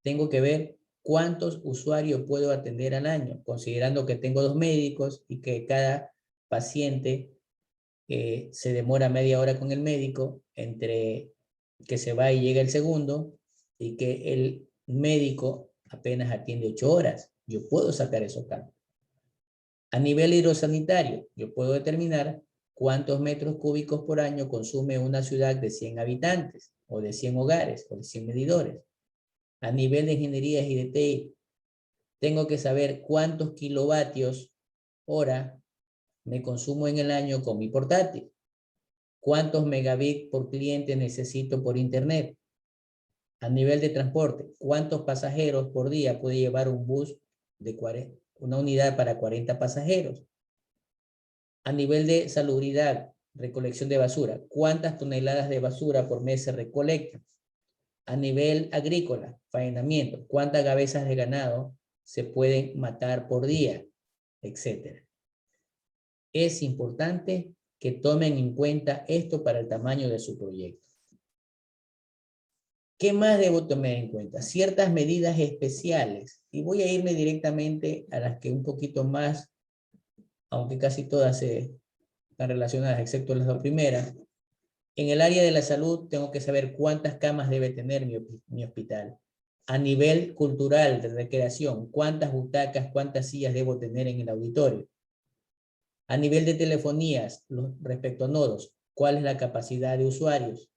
tengo que ver cuántos usuarios puedo atender al año, considerando que tengo 2 médicos y que cada paciente se demora media hora con el médico entre que se va y llega el segundo y que el médico apenas atiende 8 horas. Yo puedo sacar esos cálculos. A nivel hidrosanitario, yo puedo determinar cuántos metros cúbicos por año consume una ciudad de 100 habitantes, o de 100 hogares, o de 100 medidores. A nivel de ingeniería y de TI, tengo que saber cuántos kilovatios hora me consumo en el año con mi portátil. Cuántos megabits por cliente necesito por internet. A nivel de transporte, cuántos pasajeros por día puede llevar un bus de 40, una unidad para 40 pasajeros. A nivel de salubridad, recolección de basura, cuántas toneladas de basura por mes se recolectan. A nivel agrícola, faenamiento, cuántas cabezas de ganado se pueden matar por día, etcétera. Es importante que tomen en cuenta esto para el tamaño de su proyecto. ¿Qué más debo tomar en cuenta? Ciertas medidas especiales, y voy a irme directamente a las que un poquito más, aunque casi todas están relacionadas, excepto las dos primeras. En el área de la salud tengo que saber cuántas camas debe tener mi hospital. A nivel cultural, de recreación, cuántas butacas, cuántas sillas debo tener en el auditorio. A nivel de telefonías, respecto a nodos, ¿cuál es la capacidad de usuarios?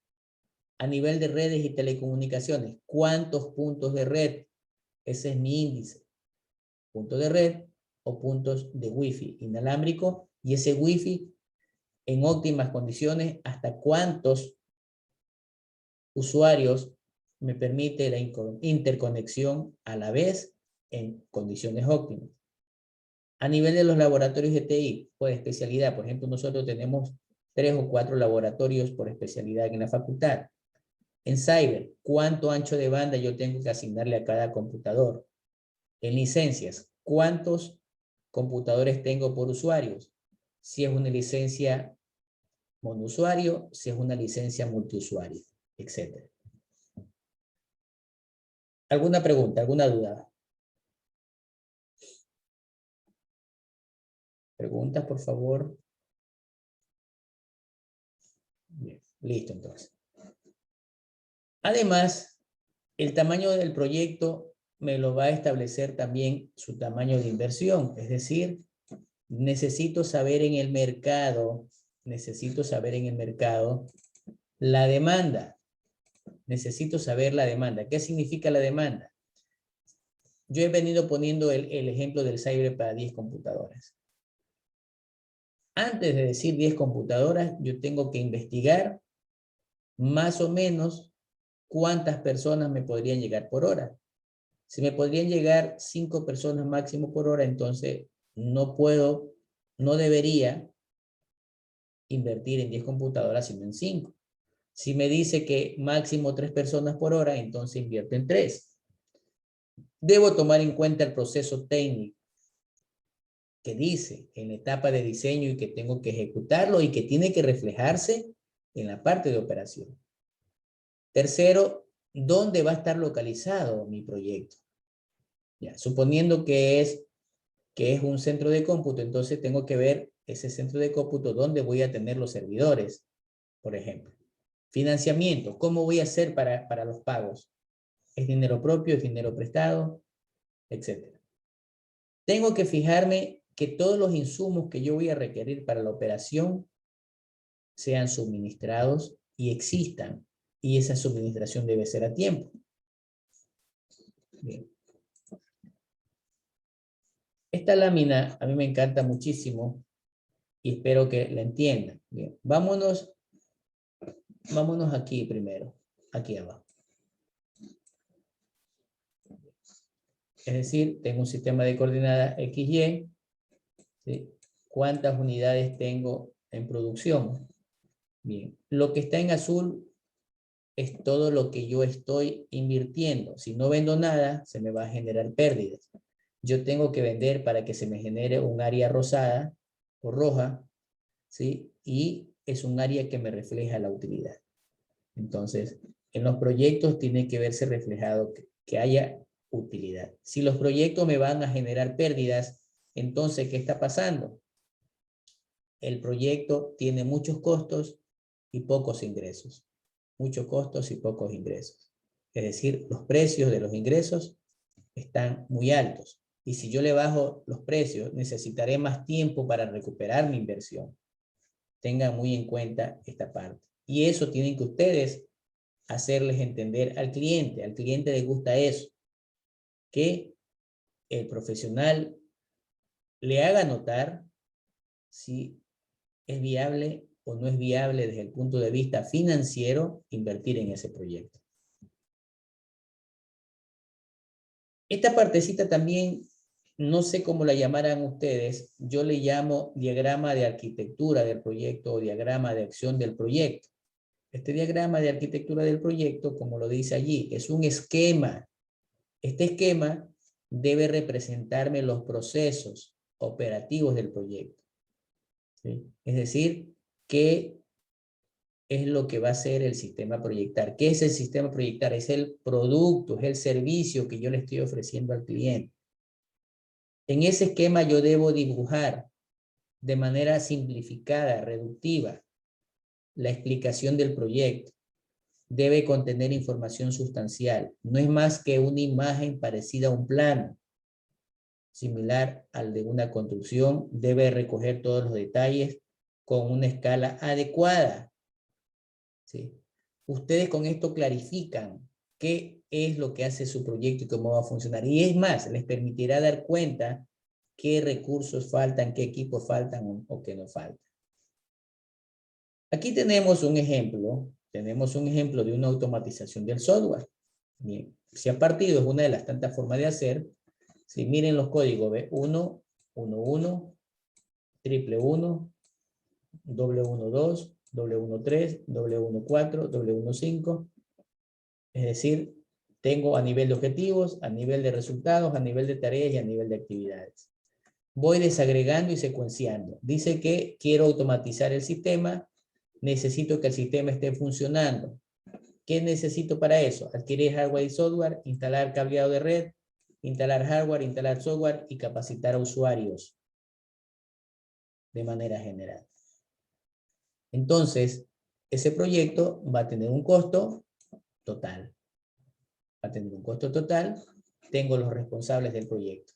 A nivel de redes y telecomunicaciones, ¿cuántos puntos de red? Ese es mi índice. Puntos de red o puntos de wifi inalámbrico, y ese wifi en óptimas condiciones, hasta cuántos usuarios me permite la interconexión a la vez en condiciones óptimas. A nivel de los laboratorios de TI, por especialidad, por ejemplo, nosotros tenemos 3 o 4 laboratorios por especialidad en la facultad. En Cyber, ¿cuánto ancho de banda yo tengo que asignarle a cada computador? En licencias, ¿cuántos computadores tengo por usuarios? Si es una licencia monousuario, si es una licencia multiusuario, etc. ¿Alguna pregunta, alguna duda? Preguntas, por favor. Bien, listo entonces. Además, el tamaño del proyecto me lo va a establecer también su tamaño de inversión. Es decir, necesito saber en el mercado la demanda. Necesito saber la demanda. ¿Qué significa la demanda? Yo he venido poniendo el ejemplo del Cyber para 10 computadoras. Antes de decir 10 computadoras, yo tengo que investigar más o menos cuántas personas me podrían llegar por hora. Si me podrían llegar 5 personas máximo por hora, entonces no debería invertir en 10 computadoras, sino en 5. Si me dice que máximo 3 personas por hora, entonces invierto en 3. Debo tomar en cuenta el proceso técnico que dice en la etapa de diseño y que tengo que ejecutarlo y que tiene que reflejarse en la parte de operación. Tercero, ¿dónde va a estar localizado mi proyecto? Ya, suponiendo que es un centro de cómputo, entonces tengo que ver ese centro de cómputo dónde voy a tener los servidores, por ejemplo. Financiamiento, ¿cómo voy a hacer para los pagos? ¿Es dinero propio, es dinero prestado? Etcétera. Tengo que fijarme que todos los insumos que yo voy a requerir para la operación sean suministrados y existan, y esa suministración debe ser a tiempo. Bien. Esta lámina a mí me encanta muchísimo y espero que la entiendan. Bien. Vámonos aquí primero, aquí abajo. Es decir, tengo un sistema de coordenadas XY, ¿sí? ¿Cuántas unidades tengo en producción? Bien, lo que está en azul es todo lo que yo estoy invirtiendo. Si no vendo nada, se me va a generar pérdidas. Yo tengo que vender para que se me genere un área rosada o roja, ¿sí? Y es un área que me refleja la utilidad. Entonces, en los proyectos tiene que verse reflejado que haya utilidad. Si los proyectos me van a generar pérdidas, entonces, ¿qué está pasando? el proyecto tiene muchos costos y pocos ingresos. Muchos costos y pocos ingresos. Es decir, los precios de los ingresos están muy altos. Y si yo le bajo los precios, necesitaré más tiempo para recuperar mi inversión. Tengan muy en cuenta esta parte. Y eso tienen que ustedes hacerles entender al cliente. Al cliente le gusta eso. Que el profesional le haga notar si es viable o no es viable desde el punto de vista financiero invertir en ese proyecto. Esta partecita también, no sé cómo la llamarán ustedes, yo le llamo diagrama de arquitectura del proyecto o diagrama de acción del proyecto. Este diagrama de arquitectura del proyecto, como lo dice allí, es un esquema. Este esquema debe representarme los procesos operativos del proyecto. ¿Sí? Es decir, ¿qué es lo que va a ser el sistema proyectar? ¿Qué es el sistema proyectar? Es el producto, es el servicio que yo le estoy ofreciendo al cliente. En ese esquema yo debo dibujar de manera simplificada, reductiva, la explicación del proyecto. Debe contener información sustancial. No es más que una imagen parecida a un plano, similar al de una construcción. Debe recoger todos los detalles con una escala adecuada. ¿Sí? Ustedes con esto clarifican qué es lo que hace su proyecto y cómo va a funcionar. Y es más, les permitirá dar cuenta qué recursos faltan, qué equipos faltan o qué no faltan. Aquí tenemos un ejemplo de una automatización del software. Bien, si ha partido es una de las tantas formas de hacer. Si miren los códigos, ¿ve? 1, 1, 1, triple 1, doble 1, 2, doble 1, 3, doble 1, 4, doble 1, 5. Es decir, tengo a nivel de objetivos, a nivel de resultados, a nivel de tareas y a nivel de actividades. Voy desagregando y secuenciando. Dice que quiero automatizar el sistema. Necesito que el sistema esté funcionando. ¿Qué necesito para eso? Adquirir hardware y software, instalar cableado de red, instalar hardware, instalar software y capacitar a usuarios de manera general. Entonces, ese proyecto va a tener un costo total. Va a tener un costo total. Tengo los responsables del proyecto.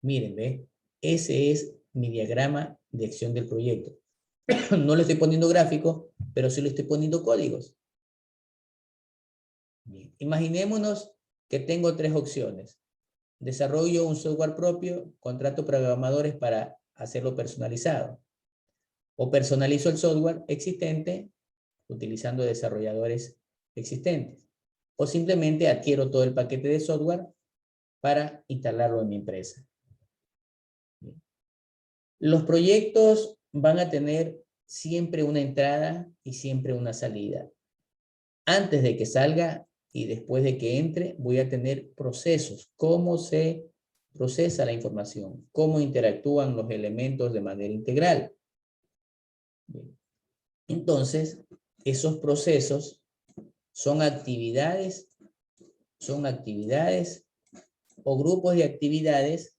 Miren, ¿ve? Ese es mi diagrama de acción del proyecto. No le estoy poniendo gráficos, pero sí le estoy poniendo códigos. Bien. Imaginémonos que tengo tres opciones. Desarrollo un software propio, contrato programadores para hacerlo personalizado. O personalizo el software existente utilizando desarrolladores existentes. O simplemente adquiero todo el paquete de software para instalarlo en mi empresa. Bien. Los proyectos van a tener siempre una entrada y siempre una salida. Antes de que salga y después de que entre, voy a tener procesos. Cómo se procesa la información, cómo interactúan los elementos de manera integral. Bien. Entonces, esos procesos son actividades o grupos de actividades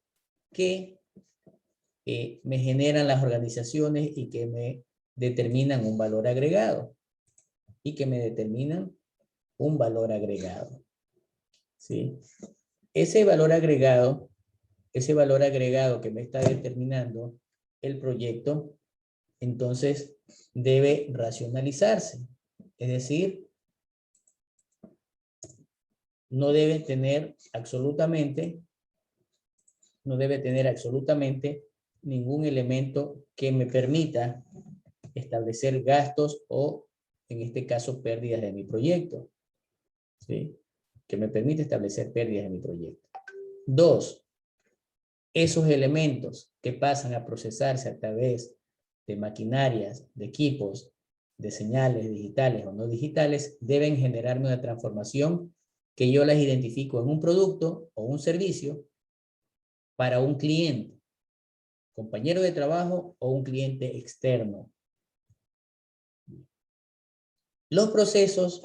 que me generan las organizaciones y que me determinan un valor agregado. ¿Sí? Ese valor agregado que me está determinando el proyecto, entonces debe racionalizarse. Es decir, no debe tener absolutamente ningún elemento que me permita establecer gastos o, en este caso, pérdidas de mi proyecto. ¿Sí? Que me permite establecer pérdidas de mi proyecto. 2. Esos elementos que pasan a procesarse a través de maquinarias, de equipos, de señales digitales o no digitales, deben generarme una transformación que yo las identifico en un producto o un servicio para un cliente, compañero de trabajo o un cliente externo. Los procesos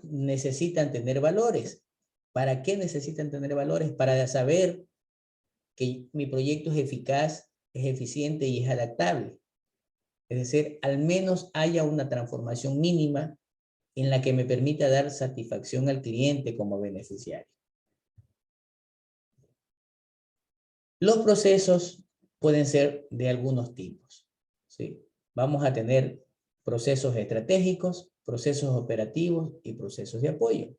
necesitan tener valores. ¿Para qué necesitan tener valores? Para saber que mi proyecto es eficaz es eficiente y es adaptable. Es decir, al menos haya una transformación mínima en la que me permita dar satisfacción al cliente como beneficiario. Los procesos pueden ser de algunos tipos, ¿sí? Vamos a tener procesos estratégicos, procesos operativos y procesos de apoyo,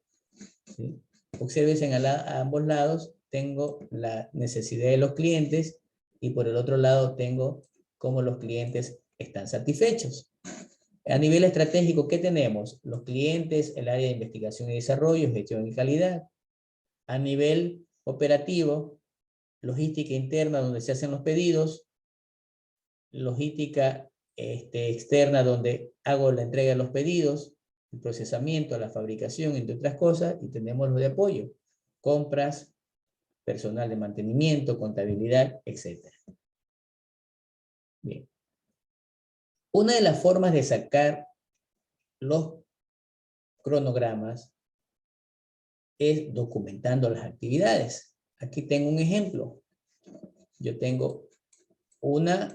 ¿sí? Observen a ambos lados, tengo la necesidad de los clientes y por el otro lado tengo cómo los clientes están satisfechos. A nivel estratégico, ¿qué tenemos? Los clientes, el área de investigación y desarrollo, gestión y calidad. A nivel operativo, logística interna donde se hacen los pedidos, logística externa donde hago la entrega de los pedidos, el procesamiento, la fabricación, entre otras cosas, y tenemos lo de apoyo, compras, personal de mantenimiento, contabilidad, etc. Bien. Una de las formas de sacar los cronogramas es documentando las actividades. Aquí tengo un ejemplo. Yo tengo 1,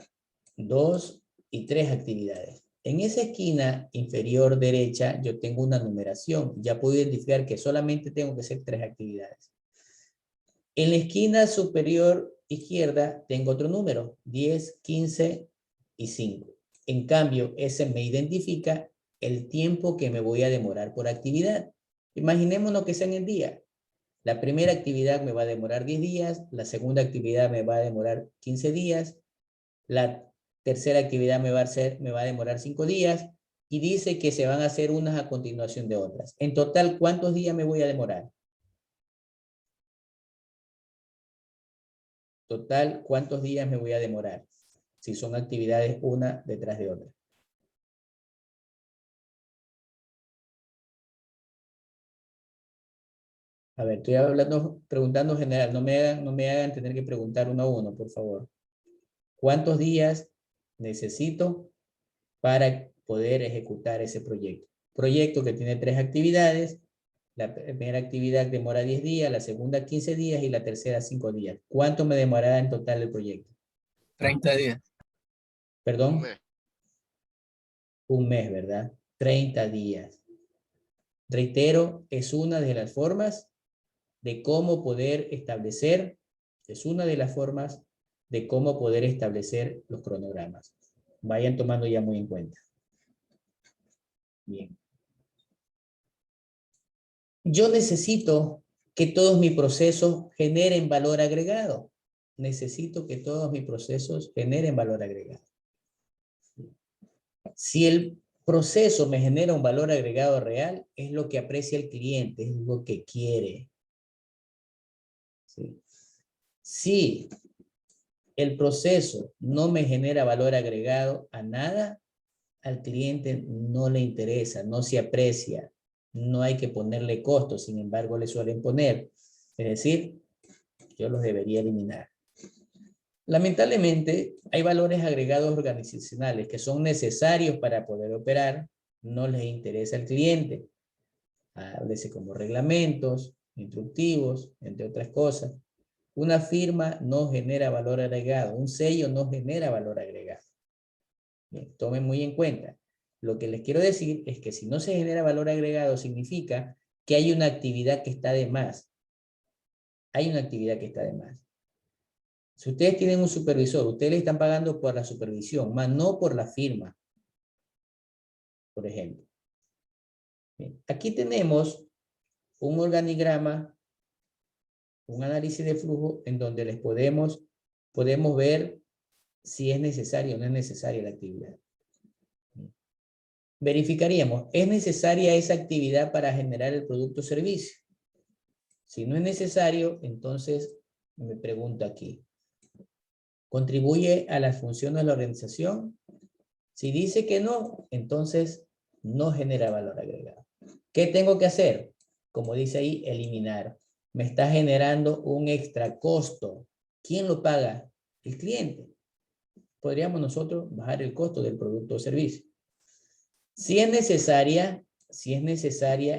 2 y 3 actividades. En esa esquina inferior derecha yo tengo una numeración. Ya puedo identificar que solamente tengo que hacer 3 actividades. En la esquina superior izquierda tengo otro número, 10, 15 y 5. En cambio, ese me identifica el tiempo que me voy a demorar por actividad. Imaginémonos que sea en el día. La primera actividad me va a demorar 10 días, la segunda actividad me va a demorar 15 días, la tercera actividad me va a demorar 5 días y dice que se van a hacer unas a continuación de otras. En total, ¿cuántos días me voy a demorar? Total, ¿cuántos días me voy a demorar? Si son actividades una detrás de otra. A ver, estoy hablando, preguntando general. No me hagan tener que preguntar uno a uno, por favor. ¿Cuántos días necesito para poder ejecutar ese proyecto? Proyecto que tiene 3 actividades. La primera actividad demora 10 días, la segunda 15 días y la tercera 5 días. ¿Cuánto me demorará en total el proyecto? 30 días. ¿Perdón? Un mes. Un mes, ¿verdad? 30 días. Reitero, es una de las formas de cómo poder establecer, es una de las formas de cómo poder establecer los cronogramas. Vayan tomando ya muy en cuenta. Bien. Yo necesito que todos mis procesos generen valor agregado. Necesito que todos mis procesos generen valor agregado. Si el proceso me genera un valor agregado real, es lo que aprecia el cliente, es lo que quiere. ¿Sí? Si el proceso no me genera valor agregado a nada, al cliente no le interesa, no se aprecia, no hay que ponerle costos, sin embargo le suelen poner. Es decir, yo los debería eliminar. Lamentablemente, hay valores agregados organizacionales que son necesarios para poder operar, no les interesa al cliente. Háblese como reglamentos, instructivos, entre otras cosas. Una firma no genera valor agregado, un sello no genera valor agregado. Bien, tomen muy en cuenta. Lo que les quiero decir es que si no se genera valor agregado significa que hay una actividad que está de más. Hay una actividad que está de más. Si ustedes tienen un supervisor, ustedes le están pagando por la supervisión, más no por la firma, por ejemplo. Bien, aquí tenemos un organigrama, un análisis de flujo en donde les podemos ver si es necesaria o no es necesaria la actividad. Verificaríamos, ¿es necesaria esa actividad para generar el producto o servicio? Si no es necesario, entonces me pregunto aquí, ¿contribuye a las funciones de la organización? Si dice que no, entonces no genera valor agregado. ¿Qué tengo que hacer? Como dice ahí, eliminar. Me está generando un extra costo. ¿Quién lo paga? El cliente. Podríamos nosotros bajar el costo del producto o servicio. Si es necesaria,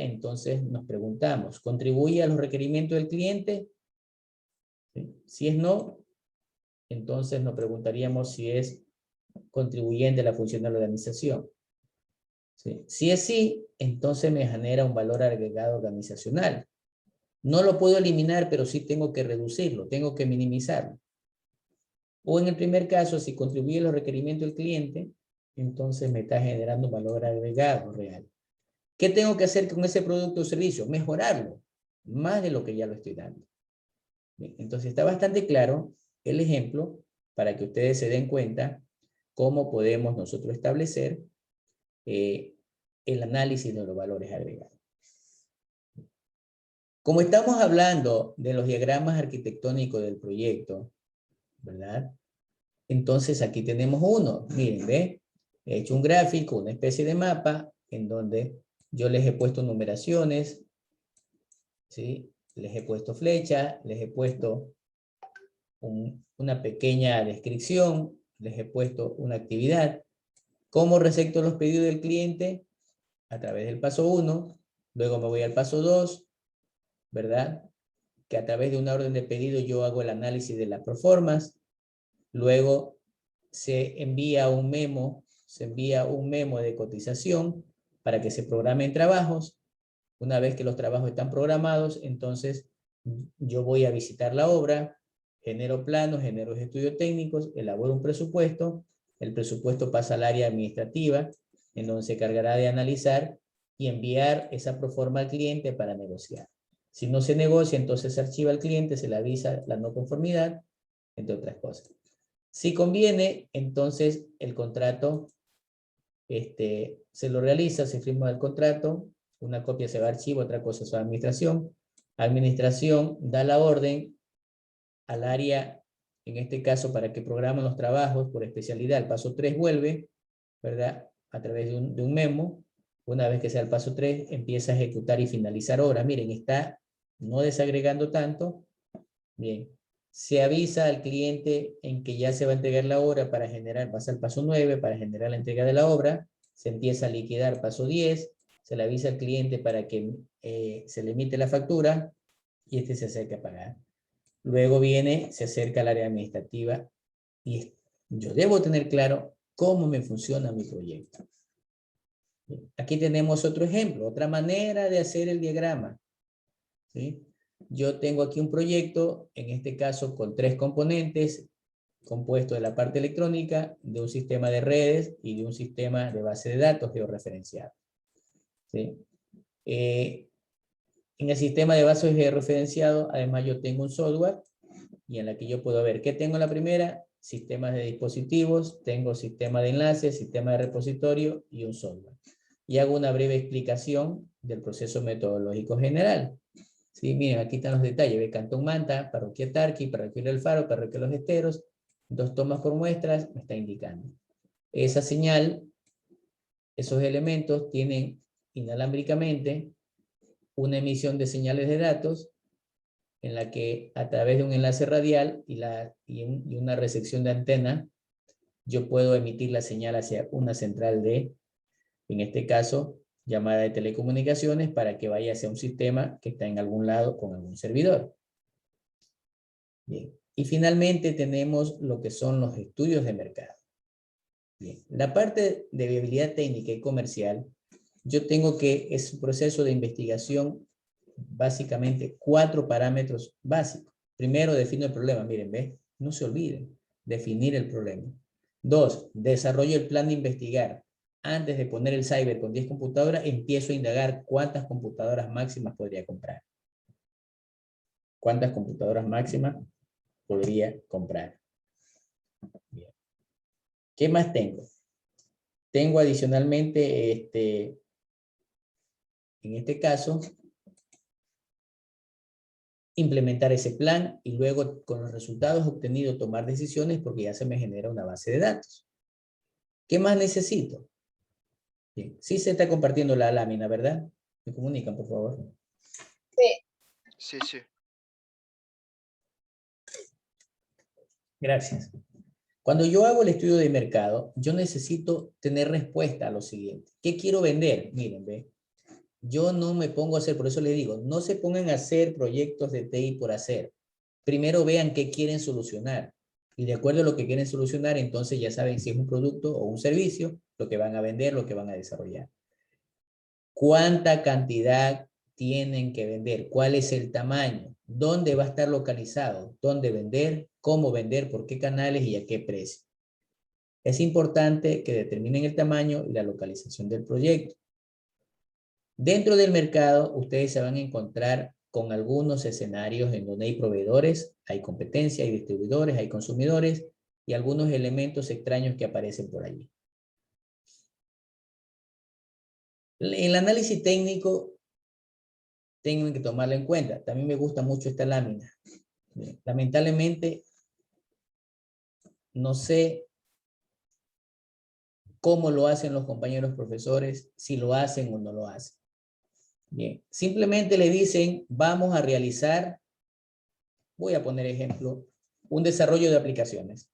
entonces nos preguntamos, ¿contribuye a los requerimientos del cliente? ¿Sí? Si es no, entonces nos preguntaríamos si es contribuyente a la función de la organización. ¿Sí? Si es sí, entonces me genera un valor agregado organizacional. No lo puedo eliminar, pero sí tengo que reducirlo, tengo que minimizarlo. O en el primer caso, si contribuye a los requerimientos del cliente, entonces me está generando un valor agregado real. ¿Qué tengo que hacer con ese producto o servicio? Mejorarlo, más de lo que ya lo estoy dando. Bien, entonces está bastante claro el ejemplo para que ustedes se den cuenta cómo podemos nosotros establecer el análisis de los valores agregados. Como estamos hablando de los diagramas arquitectónicos del proyecto, ¿verdad? Entonces aquí tenemos uno. Miren, ¿ve? He hecho un gráfico, una especie de mapa, en donde yo les he puesto numeraciones, ¿sí? Les he puesto flechas, les he puesto una pequeña descripción, les he puesto una actividad. ¿Cómo recepto los pedidos del cliente? A través del paso 1, luego me voy al paso 2, ¿verdad? Que a través de una orden de pedido yo hago el análisis de las proformas, luego se envía un memo de cotización para que se programen trabajos. Una vez que los trabajos están programados, entonces yo voy a visitar la obra, genero planos, genero estudios técnicos, elaboro un presupuesto, el presupuesto pasa al área administrativa, en donde se encargará de analizar y enviar esa proforma al cliente para negociar. Si no se negocia, entonces se archiva al cliente, se le avisa la no conformidad, entre otras cosas. Si conviene, entonces el contrato se lo realiza, se firma el contrato, una copia se va a archivo, otra cosa se va a administración. Administración da la orden al área, en este caso para que programen los trabajos por especialidad. El paso 3 vuelve, ¿verdad? A través de un memo. Una vez que sea el paso 3, empieza a ejecutar y finalizar obra. Miren, está no desagregando tanto. Bien. Se avisa al cliente en que ya se va a entregar la obra para generar, pasa al paso 9 para generar la entrega de la obra, se empieza a liquidar paso 10, se le avisa al cliente para que se le emite la factura y se acerca a pagar. Luego viene, se acerca al área administrativa y yo debo tener claro cómo me funciona mi proyecto. Aquí tenemos otro ejemplo, otra manera de hacer el diagrama. ¿Sí? Yo tengo aquí un proyecto, en este caso con 3 componentes, compuesto de la parte electrónica, de un sistema de redes y de un sistema de base de datos georreferenciado. ¿Sí? En el sistema de bases georreferenciado, además yo tengo un software y en la que yo puedo ver qué tengo en la primera, sistemas de dispositivos, tengo sistema de enlaces, sistema de repositorio y un software. Y hago una breve explicación del proceso metodológico general. Sí, miren, aquí están los detalles. Ve Cantón Manta, Parroquia Tarqui, Parroquia del Faro, Parroquia Los Esteros. 2 tomas por muestras, me está indicando. Esa señal, esos elementos tienen inalámbricamente una emisión de señales de datos en la que a través de un enlace radial y una recepción de antena, yo puedo emitir la señal hacia una central de, en este caso, llamada de telecomunicaciones para que vaya hacia un sistema que está en algún lado con algún servidor. Bien. Y finalmente tenemos lo que son los estudios de mercado. Bien. La parte de viabilidad técnica y comercial, yo tengo que, es un proceso de investigación, básicamente 4 parámetros básicos. Primero, defino el problema. Miren, ¿ves? No se olviden, definir el problema. 2, desarrollo el plan de investigar. Antes de poner el cyber con 10 computadoras, empiezo a indagar cuántas computadoras máximas podría comprar. ¿Cuántas computadoras máximas podría comprar? Bien. ¿Qué más tengo? Tengo adicionalmente, en este caso, implementar ese plan y luego con los resultados obtenidos tomar decisiones porque ya se me genera una base de datos. ¿Qué más necesito? Bien. Sí se está compartiendo la lámina, ¿verdad? Me comunican, por favor. Sí, sí. Gracias. Cuando yo hago el estudio de mercado, yo necesito tener respuesta a lo siguiente. ¿Qué quiero vender? Miren, ve. Yo no me pongo a hacer, por eso les digo, no se pongan a hacer proyectos de TI por hacer. Primero vean qué quieren solucionar. Y de acuerdo a lo que quieren solucionar, entonces ya saben si es un producto o un servicio, lo que van a vender, lo que van a desarrollar. ¿Cuánta cantidad tienen que vender? ¿Cuál es el tamaño? ¿Dónde va a estar localizado? ¿Dónde vender? ¿Cómo vender? ¿Por qué canales y a qué precio? Es importante que determinen el tamaño y la localización del proyecto. Dentro del mercado, ustedes se van a encontrar con algunos escenarios en donde hay proveedores, hay competencia, hay distribuidores, hay consumidores y algunos elementos extraños que aparecen por allí. El análisis técnico tienen que tomarlo en cuenta. También me gusta mucho esta lámina. Lamentablemente, no sé cómo lo hacen los compañeros profesores, si lo hacen o no lo hacen. Bien, simplemente le dicen, vamos a realizar, voy a poner ejemplo, un desarrollo de aplicaciones.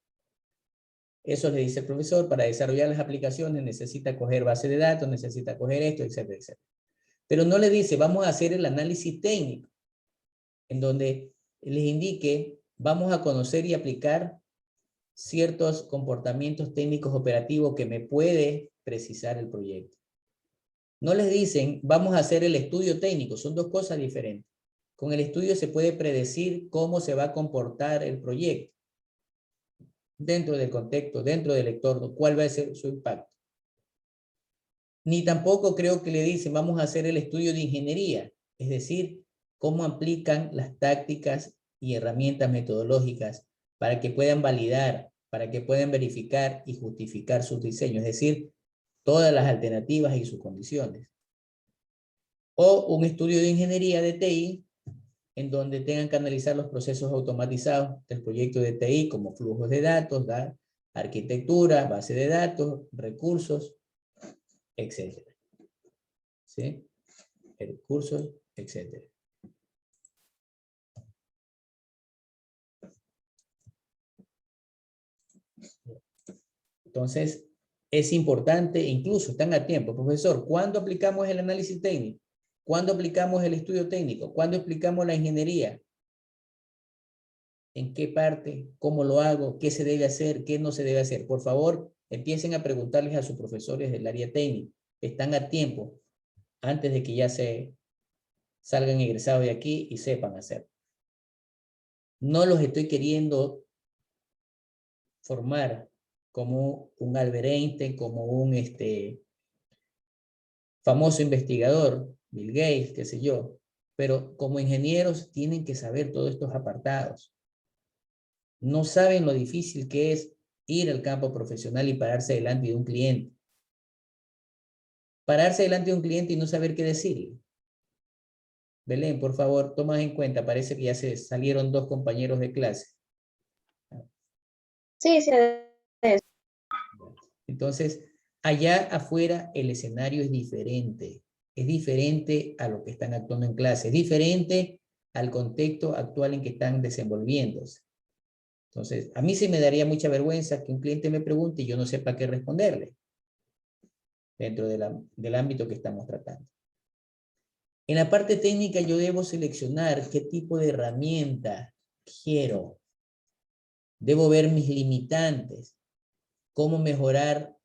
Eso le dice el profesor, para desarrollar las aplicaciones necesita coger base de datos, necesita coger esto, etcétera, etcétera. Pero no le dice, vamos a hacer el análisis técnico, en donde les indique, vamos a conocer y aplicar ciertos comportamientos técnicos operativos que me puede precisar el proyecto. No les dicen, vamos a hacer el estudio técnico, son dos cosas diferentes. Con el estudio se puede predecir cómo se va a comportar el proyecto. Dentro del contexto, dentro del entorno, cuál va a ser su impacto. Ni tampoco creo que le dicen, vamos a hacer el estudio de ingeniería, es decir, cómo aplican las tácticas y herramientas metodológicas para que puedan validar, para que puedan verificar y justificar sus diseños, es decir, todas las alternativas y sus condiciones. O un estudio de ingeniería de TI, en donde tengan que analizar los procesos automatizados del proyecto de TI, como flujos de datos, arquitectura, base de datos, recursos, etcétera. ¿Sí? Recursos, etcétera. Entonces, es importante, incluso están a tiempo. Profesor, ¿cuándo aplicamos el análisis técnico? ¿Cuándo aplicamos el estudio técnico? ¿Cuándo aplicamos la ingeniería? ¿En qué parte? ¿Cómo lo hago? ¿Qué se debe hacer? ¿Qué no se debe hacer? Por favor, empiecen a preguntarles a sus profesores del área técnica. Están a tiempo antes de que ya se salgan egresados de aquí y sepan hacer. No los estoy queriendo formar como un Albert Einstein, como un famoso investigador, Bill Gates, qué sé yo, pero como ingenieros tienen que saber todos estos apartados. No saben lo difícil que es ir al campo profesional y pararse delante de un cliente. Pararse delante de un cliente y no saber qué decirle. Belén, por favor, toma en cuenta, parece que ya se salieron dos compañeros de clase. Sí, sí. Entonces, allá afuera el escenario es diferente a lo que están actuando en clase, es diferente al contexto actual en que están desenvolviéndose. Entonces, a mí sí me daría mucha vergüenza que un cliente me pregunte y yo no sepa qué responderle dentro del ámbito que estamos tratando. En la parte técnica yo debo seleccionar qué tipo de herramienta quiero. Debo ver mis limitantes, cómo mejorar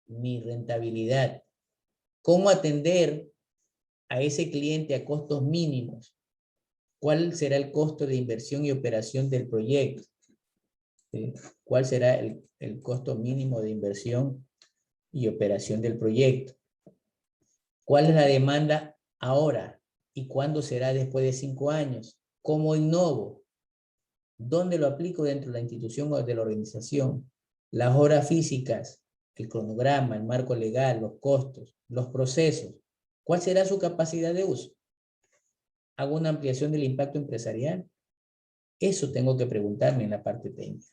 mi rentabilidad, cómo atender a ese cliente a costos mínimos, cuál será el costo de inversión y operación del proyecto, ¿sí? Cuál será el costo mínimo de inversión y operación del proyecto, cuál es la demanda ahora y cuándo será después de 5 años, cómo innovo, dónde lo aplico dentro de la institución o de la organización, las horas físicas, el cronograma, el marco legal, los costos, los procesos, cuál será su capacidad de uso. ¿Hago una ampliación del impacto empresarial? Eso tengo que preguntarme en la parte técnica.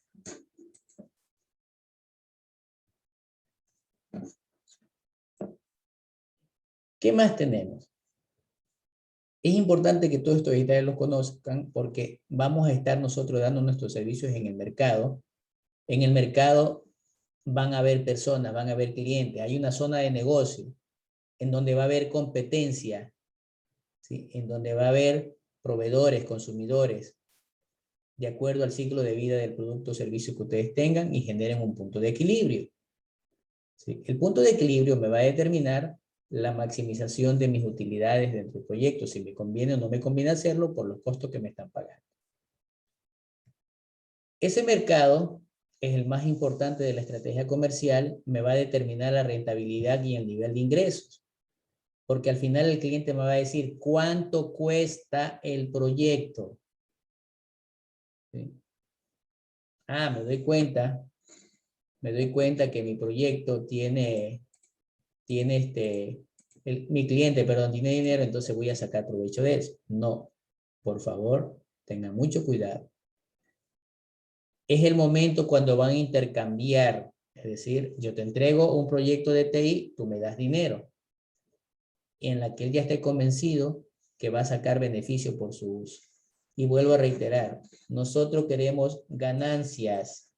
¿Qué más tenemos? Es importante que todos estos detalles los conozcan porque vamos a estar nosotros dando nuestros servicios en el mercado. En el mercado van a haber personas, van a haber clientes. Hay una zona de negocio en donde va a haber competencia, ¿sí? En donde va a haber proveedores, consumidores. de acuerdo al ciclo de vida del producto o servicio que ustedes tengan y generen un punto de equilibrio. ¿Sí? El punto de equilibrio me va a determinar la maximización de mis utilidades dentro del proyecto, si me conviene o no me conviene hacerlo por los costos que me están pagando. Ese mercado es el más importante de la estrategia comercial, me va a determinar la rentabilidad y el nivel de ingresos. Porque al final el cliente me va a decir cuánto cuesta el proyecto. ¿Sí? Ah, me doy cuenta que mi proyecto tiene mi cliente, perdón, tiene dinero, entonces voy a sacar provecho de eso. No, por favor, tengan mucho cuidado. Es el momento cuando van a intercambiar, es decir, yo te entrego un proyecto de TI, tú me das dinero, en la que él ya esté convencido que va a sacar beneficio por su uso. Y vuelvo a reiterar, nosotros queremos ganancias,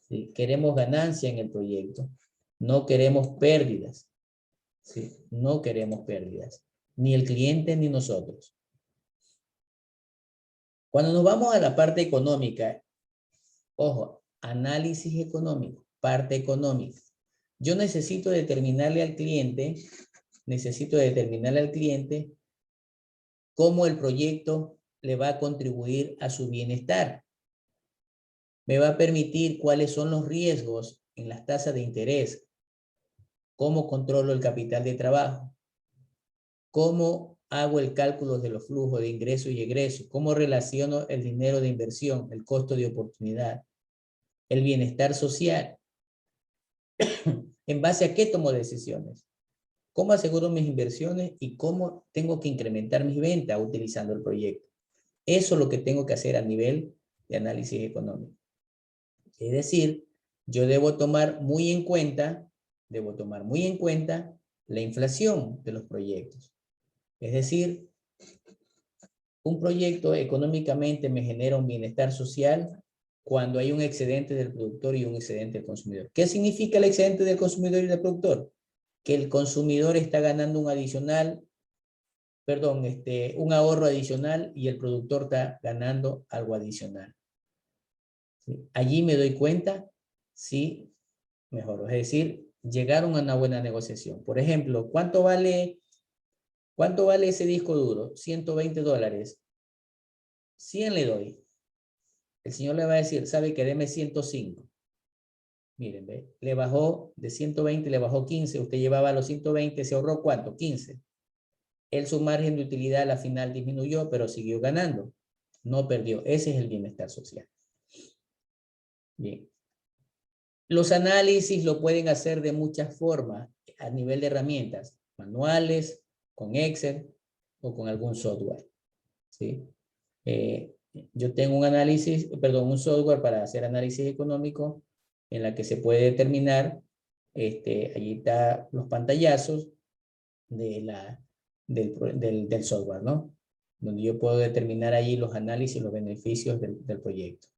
¿sí? Queremos ganancia en el proyecto, no queremos pérdidas, ¿sí? No queremos pérdidas, ni el cliente ni nosotros. Cuando nos vamos a la parte económica, ojo, análisis económico, parte económica. Yo necesito determinarle al cliente cómo el proyecto le va a contribuir a su bienestar. Me va a permitir cuáles son los riesgos en las tasas de interés, cómo controlo el capital de trabajo, cómo hago el cálculo de los flujos de ingreso y egreso, cómo relaciono el dinero de inversión, el costo de oportunidad, el bienestar social. ¿En base a qué tomo decisiones? ¿Cómo aseguro mis inversiones y cómo tengo que incrementar mis ventas utilizando el proyecto? Eso es lo que tengo que hacer a nivel de análisis económico. Es decir, yo debo tomar muy en cuenta la inflación de los proyectos. Es decir, un proyecto económicamente me genera un bienestar social cuando hay un excedente del productor y un excedente del consumidor. ¿Qué significa el excedente del consumidor y del productor? Que el consumidor está ganando un ahorro adicional y el productor está ganando algo adicional. ¿Sí? Allí me doy cuenta si mejoro, es decir, llegaron a una buena negociación. Por ejemplo, ¿cuánto vale ese disco duro? $120. 100 le doy. El señor le va a decir, sabe que deme 105. Miren, ¿ve? Le bajó de 120, le bajó 15. Usted llevaba los 120, ¿se ahorró cuánto? 15. Su margen de utilidad a la final disminuyó, pero siguió ganando. No perdió. Ese es el bienestar social. Bien. Los análisis lo pueden hacer de muchas formas a nivel de herramientas, manuales, con Excel o con algún software. ¿Sí? Yo tengo un software para hacer análisis económico en la que se puede determinar, allí están los pantallazos del software, ¿no? Donde yo puedo determinar allí los análisis y los beneficios del proyecto.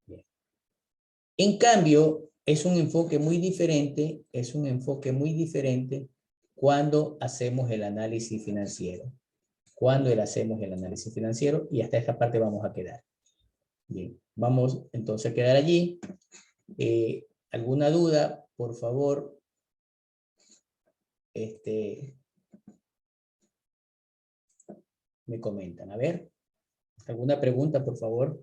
Bien. En cambio, es un enfoque muy diferente cuando hacemos el análisis financiero. Y hasta esta parte vamos a quedar. Bien, vamos entonces a quedar allí. ¿Alguna duda? Por favor, me comentan. A ver, ¿alguna pregunta, por favor?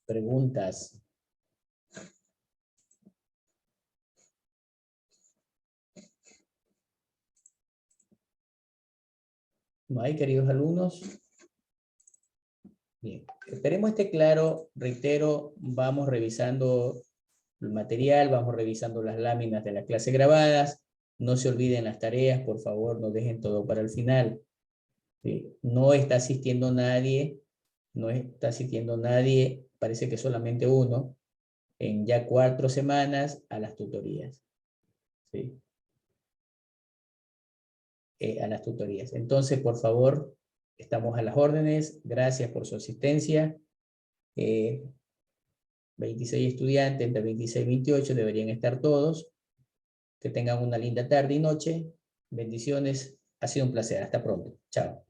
Preguntas. ¿No hay, queridos alumnos? Bien, esperemos esté claro. Reitero, vamos revisando el material, vamos revisando las láminas de la clase grabadas. No se olviden las tareas, por favor, no dejen todo para el final. No está asistiendo nadie, parece que solamente uno, en ya 4 semanas a las tutorías. ¿Sí? A las tutorías. Entonces, por favor, estamos a las órdenes. Gracias por su asistencia. 26 estudiantes, entre 26 y 28 deberían estar todos. Que tengan una linda tarde y noche. Bendiciones. Ha sido un placer. Hasta pronto. Chao.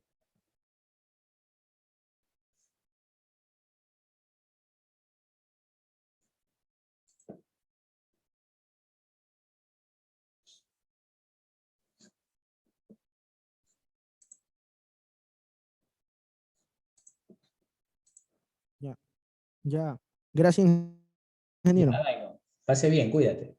Ya. Gracias, ingeniero. Nada, no. Pase bien, cuídate.